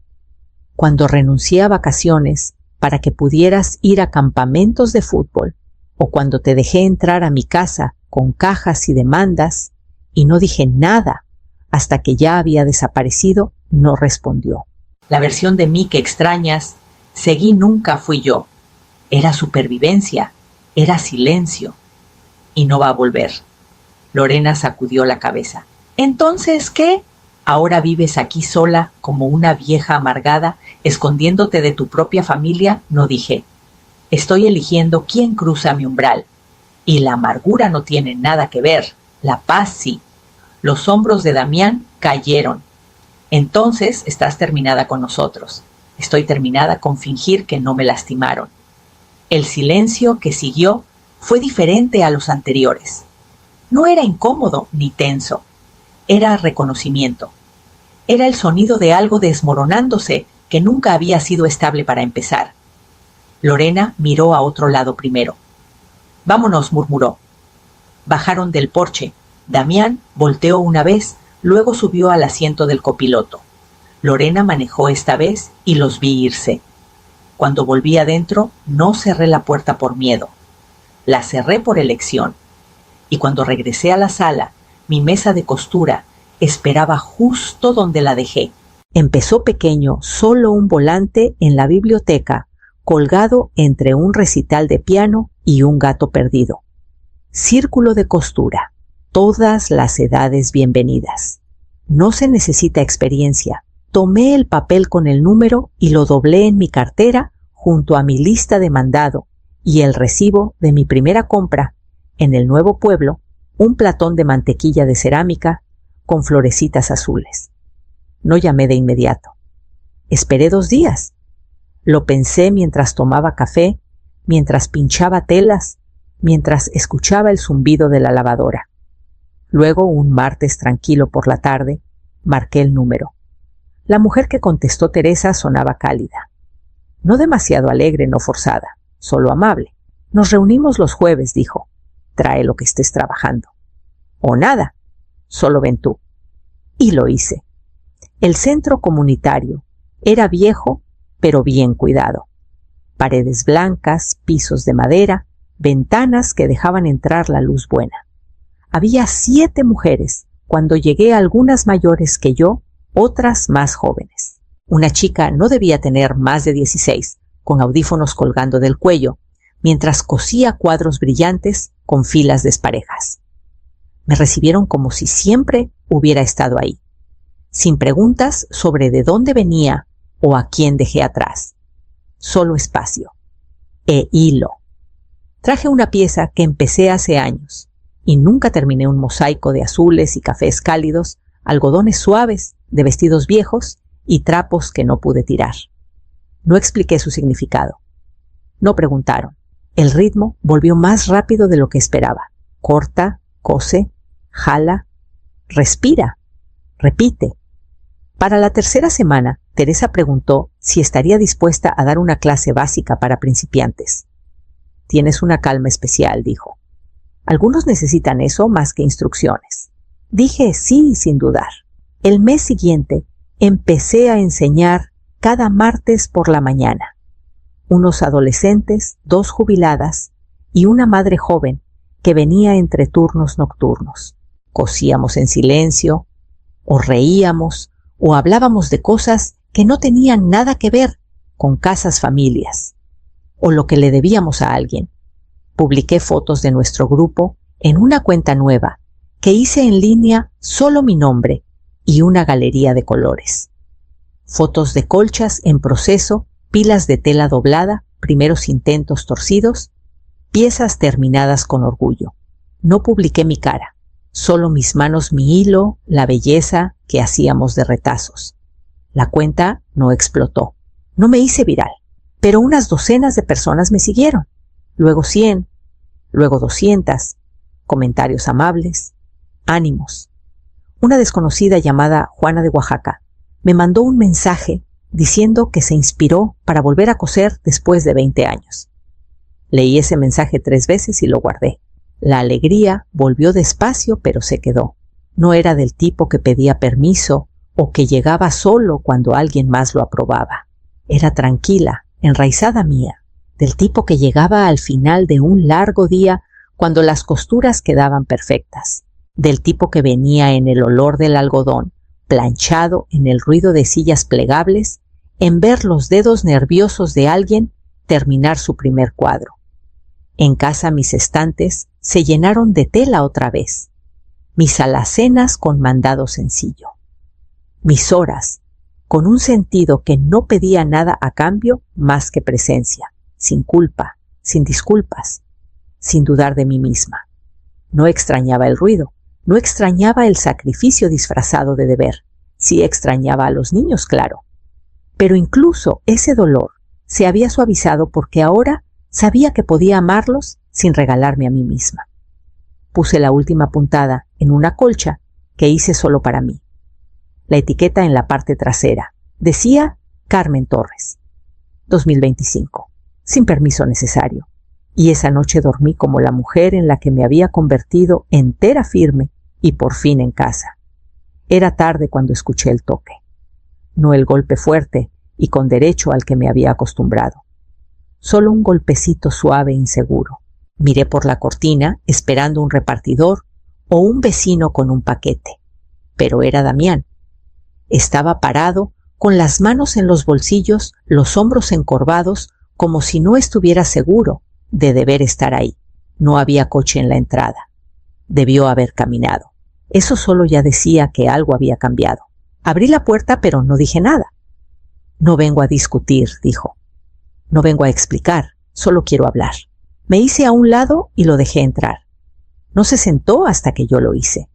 Cuando renuncié a vacaciones para que pudieras ir a campamentos de fútbol, o cuando te dejé entrar a mi casa con cajas y demandas y no dije nada hasta que ya había desaparecido, no respondió. La versión de mí que extrañas, seguí nunca fui yo. Era supervivencia, era silencio. Y no va a volver. Lorena sacudió la cabeza. ¿Entonces qué? ¿Ahora vives aquí sola como una vieja amargada, escondiéndote de tu propia familia? No dije. Estoy eligiendo quién cruza mi umbral. Y la amargura no tiene nada que ver. La paz sí. Los hombros de Damián cayeron. Entonces estás terminada con nosotros. Estoy terminada con fingir que no me lastimaron. El silencio que siguió fue diferente a los anteriores. No era incómodo ni tenso. Era reconocimiento. Era el sonido de algo desmoronándose que nunca había sido estable para empezar. Lorena miró a otro lado primero. «Vámonos», murmuró. Bajaron del porche. Damián volteó una vez, luego subió al asiento del copiloto. Lorena manejó esta vez y los vi irse. Cuando volví adentro, no cerré la puerta por miedo. La cerré por elección. Y cuando regresé a la sala, mi mesa de costura esperaba justo donde la dejé. Empezó pequeño, solo un volante en la biblioteca, colgado entre un recital de piano y un gato perdido. Círculo de costura. Todas las edades bienvenidas. No se necesita experiencia. Tomé el papel con el número y lo doblé en mi cartera junto a mi lista de mandado y el recibo de mi primera compra en el nuevo pueblo, un platón de mantequilla de cerámica con florecitas azules. No llamé de inmediato. Esperé 2 días. Lo pensé mientras tomaba café, mientras pinchaba telas, mientras escuchaba el zumbido de la lavadora. Luego, un martes tranquilo por la tarde, marqué el número. La mujer que contestó Teresa sonaba cálida. No demasiado alegre, no forzada, solo amable. Nos reunimos los jueves, dijo. Trae lo que estés trabajando. O nada, solo ven tú. Y lo hice. El centro comunitario era viejo, pero bien cuidado. Paredes blancas, pisos de madera, ventanas que dejaban entrar la luz buena. Había 7 mujeres, cuando llegué algunas mayores que yo, otras más jóvenes. Una chica no debía tener más de 16, con audífonos colgando del cuello, mientras cosía cuadros brillantes con filas desparejas. Me recibieron como si siempre hubiera estado ahí, sin preguntas sobre de dónde venía o a quién dejé atrás. Solo espacio. E hilo. Traje una pieza que empecé hace años, y nunca terminé un mosaico de azules y cafés cálidos, algodones suaves, de vestidos viejos y trapos que no pude tirar. No expliqué su significado. No preguntaron. El ritmo volvió más rápido de lo que esperaba. Corta, cose, jala, respira, repite. Para la 3ª semana, Teresa preguntó si estaría dispuesta a dar una clase básica para principiantes. Tienes una calma especial, dijo. Algunos necesitan eso más que instrucciones. Dije sí sin dudar. El mes siguiente empecé a enseñar cada martes por la mañana. unos adolescentes, 2 jubiladas y una madre joven que venía entre turnos nocturnos. Cosíamos en silencio, o reíamos, o hablábamos de cosas que no tenían nada que ver con casas familias, o lo que le debíamos a alguien. Publiqué fotos de nuestro grupo en una cuenta nueva que hice en línea solo mi nombre y una galería de colores. Fotos de colchas en proceso, pilas de tela doblada, primeros intentos torcidos, piezas terminadas con orgullo. No publiqué mi cara, solo mis manos, mi hilo, la belleza que hacíamos de retazos. La cuenta no explotó. No me hice viral, pero unas docenas de personas me siguieron. Luego 100, luego 200, comentarios amables, ánimos. Una desconocida llamada Juana de Oaxaca me mandó un mensaje diciendo que se inspiró para volver a coser después de 20 años. Leí ese mensaje 3 veces y lo guardé. La alegría volvió despacio, pero se quedó. No era del tipo que pedía permiso o que llegaba solo cuando alguien más lo aprobaba. Era tranquila, enraizada mía, del tipo que llegaba al final de un largo día cuando las costuras quedaban perfectas, del tipo que venía en el olor del algodón, planchado en el ruido de sillas plegables, en ver los dedos nerviosos de alguien terminar su primer cuadro. En casa mis estantes se llenaron de tela otra vez, mis alacenas con mandado sencillo, mis horas con un sentido que no pedía nada a cambio más que presencia, sin culpa, sin disculpas, sin dudar de mí misma. No extrañaba el ruido, no extrañaba el sacrificio disfrazado de deber, sí extrañaba a los niños, claro. Pero incluso ese dolor se había suavizado porque ahora sabía que podía amarlos sin regalarme a mí misma. Puse la última puntada en una colcha que hice solo para mí. La etiqueta en la parte trasera decía Carmen Torres, 2025, sin permiso necesario. Y esa noche dormí como la mujer en la que me había convertido, entera firme y por fin en casa. Era tarde cuando escuché el toque, no el golpe fuerte y con derecho al que me había acostumbrado. Solo un golpecito suave e inseguro. Miré por la cortina esperando un repartidor o un vecino con un paquete. Pero era Damián. Estaba parado, con las manos en los bolsillos, los hombros encorvados, como si no estuviera seguro de deber estar ahí. No había coche en la entrada. Debió haber caminado. Eso solo ya decía que algo había cambiado. Abrí la puerta, pero no dije nada. No vengo a discutir, dijo. No vengo a explicar, solo quiero hablar. Me hice a un lado y lo dejé entrar. No se sentó hasta que yo lo hice.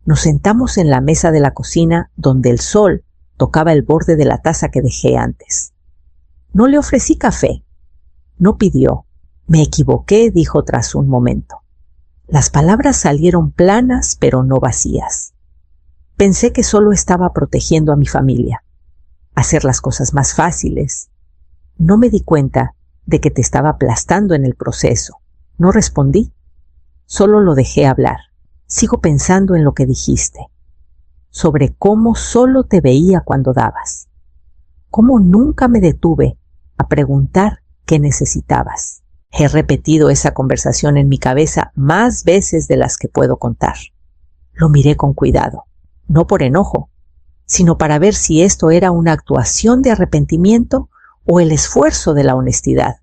Nos sentamos en la mesa de la cocina donde el sol tocaba el borde de la taza que dejé antes. No le ofrecí café. No pidió. Me equivoqué, dijo tras un momento. Las palabras salieron planas pero no vacías. Pensé que solo estaba protegiendo a mi familia. Hacer las cosas más fáciles. No me di cuenta de que te estaba aplastando en el proceso. No respondí. Solo lo dejé hablar. Sigo pensando en lo que dijiste. Sobre cómo solo te veía cuando dabas. Cómo nunca me detuve a preguntar qué necesitabas. He repetido esa conversación en mi cabeza más veces de las que puedo contar. Lo miré con cuidado, no por enojo, sino para ver si esto era una actuación de arrepentimiento o el esfuerzo de la honestidad.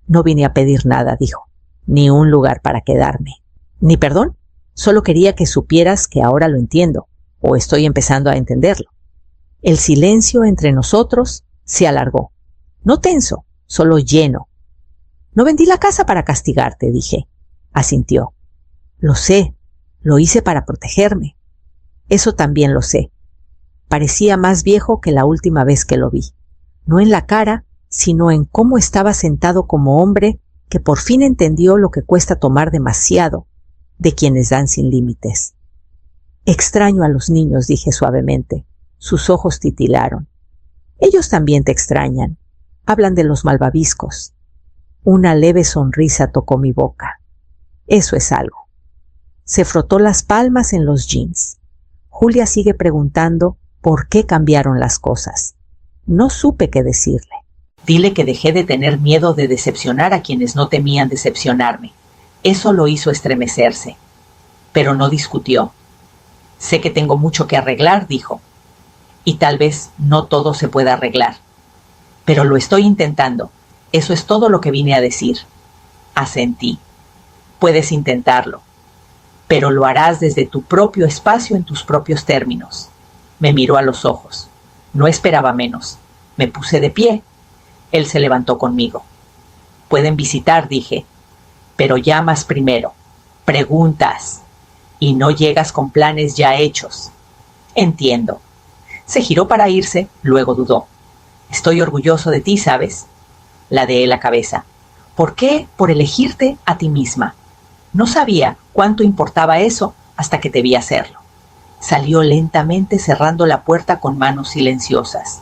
No vine a pedir nada, dijo, ni un lugar para quedarme, ni perdón, solo quería que supieras que ahora lo entiendo, o estoy empezando a entenderlo. El silencio entre nosotros se alargó, no tenso, solo lleno. No vendí la casa para castigarte, dije. Asintió. Lo sé, lo hice para protegerme. Eso también lo sé. Parecía más viejo que la última vez que lo vi. No en la cara, sino en cómo estaba sentado como hombre que por fin entendió lo que cuesta tomar demasiado de quienes dan sin límites. Extraño a los niños, dije suavemente. Sus ojos titilaron. Ellos también te extrañan. Hablan de los malvaviscos. Una leve sonrisa tocó mi boca. Eso es algo. Se frotó las palmas en los jeans. Julia sigue preguntando por qué cambiaron las cosas. No supe qué decirle. Dile que dejé de tener miedo de decepcionar a quienes no temían decepcionarme. Eso lo hizo estremecerse. Pero no discutió. Sé que tengo mucho que arreglar, dijo. Y tal vez no todo se pueda arreglar. Pero lo estoy intentando. Eso es todo lo que vine a decir. Asentí. Puedes intentarlo. Pero lo harás desde tu propio espacio en tus propios términos. Me miró a los ojos. No esperaba menos. Me puse de pie. Él se levantó conmigo. Pueden visitar, dije. Pero llamas primero. Preguntas. Y no llegas con planes ya hechos. Entiendo. Se giró para irse, luego dudó. Estoy orgulloso de ti, ¿sabes? Ladeé la cabeza. ¿Por qué? Por elegirte a ti misma. No sabía cuánto importaba eso hasta que te vi hacerlo. Salió lentamente cerrando la puerta con manos silenciosas.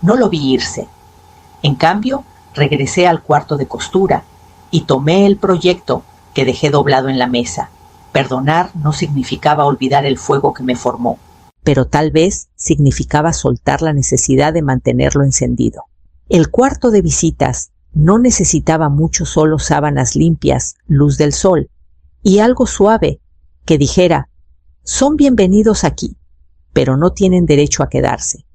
No lo vi irse. En cambio, regresé al cuarto de costura y tomé el proyecto que dejé doblado en la mesa. Perdonar no significaba olvidar el fuego que me formó, pero tal vez significaba soltar la necesidad de mantenerlo encendido. El cuarto de visitas no necesitaba mucho, solo sábanas limpias, luz del sol y algo suave que dijera: son bienvenidos aquí, pero no tienen derecho a quedarse.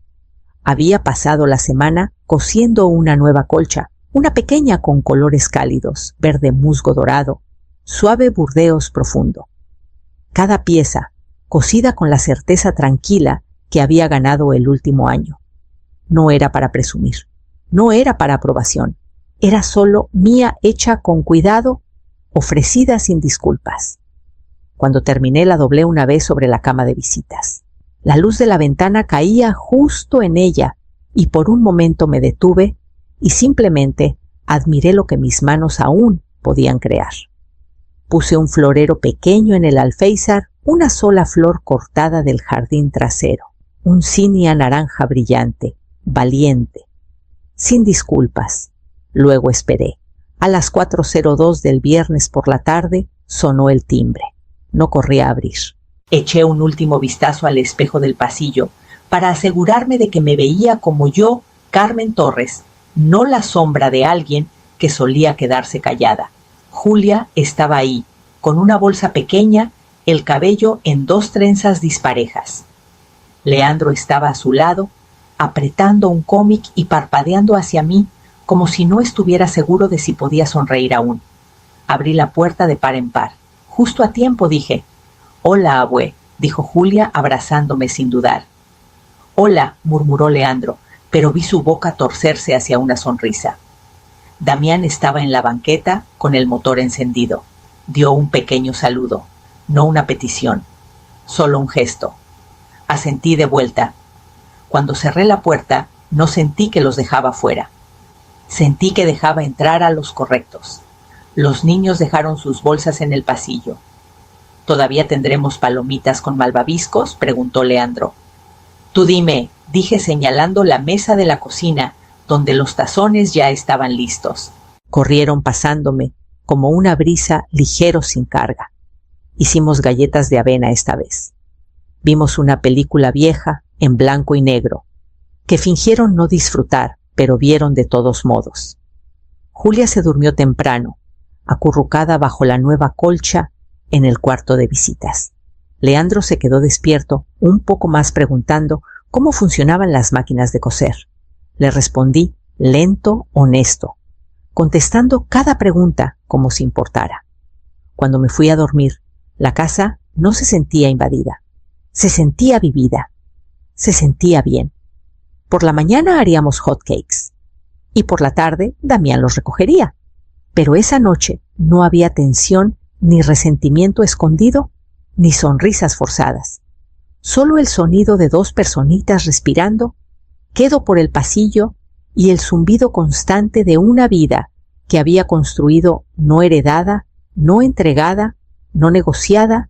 Había pasado la semana cosiendo una nueva colcha, una pequeña con colores cálidos, verde musgo dorado, suave burdeos profundo. Cada pieza cosida con la certeza tranquila que había ganado el último año. No era para presumir, no era para aprobación, era solo mía, hecha con cuidado, ofrecida sin disculpas. Cuando terminé la doblé una vez sobre la cama de visitas. La luz de la ventana caía justo en ella y por un momento me detuve y simplemente admiré lo que mis manos aún podían crear. Puse un florero pequeño en el alféizar, una sola flor cortada del jardín trasero, un cinia naranja brillante, valiente, sin disculpas. Luego esperé. A las 4:02 del viernes por la tarde sonó el timbre. No corrí a abrir. Eché un último vistazo al espejo del pasillo para asegurarme de que me veía como yo, Carmen Torres, no la sombra de alguien que solía quedarse callada. Julia estaba ahí, con una bolsa pequeña, el cabello en 2 trenzas disparejas. Leandro estaba a su lado, apretando un cómic y parpadeando hacia mí, como si no estuviera seguro de si podía sonreír aún. Abrí la puerta de par en par. Justo a tiempo, dije. «Hola, abue», dijo Julia, abrazándome sin dudar. «Hola», murmuró Leandro, pero vi su boca torcerse hacia una sonrisa. Damián estaba en la banqueta con el motor encendido. Dio un pequeño saludo, no una petición, solo un gesto. Asentí de vuelta. Cuando cerré la puerta, no sentí que los dejaba fuera. Sentí que dejaba entrar a los correctos. Los niños dejaron sus bolsas en el pasillo. ¿Todavía tendremos palomitas con malvaviscos?, preguntó Leandro. Tú dime, dije señalando la mesa de la cocina, donde los tazones ya estaban listos. Corrieron pasándome, como una brisa, ligero sin carga. Hicimos galletas de avena esta vez. Vimos una película vieja, en blanco y negro, que fingieron no disfrutar, pero vieron de todos modos. Julia se durmió temprano, acurrucada bajo la nueva colcha en el cuarto de visitas. Leandro se quedó despierto, un poco más, preguntando cómo funcionaban las máquinas de coser. Le respondí, lento, honesto, contestando cada pregunta como si importara. Cuando me fui a dormir, la casa no se sentía invadida. Se sentía vivida. Se sentía bien. Por la mañana haríamos hotcakes y por la tarde Damián los recogería. Pero esa noche no había tensión, ni resentimiento escondido, ni sonrisas forzadas. Solo el sonido de 2 personitas respirando, quedo por el pasillo, y el zumbido constante de una vida que había construido, no heredada, no entregada, no negociada,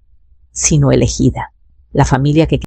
sino elegida. La familia que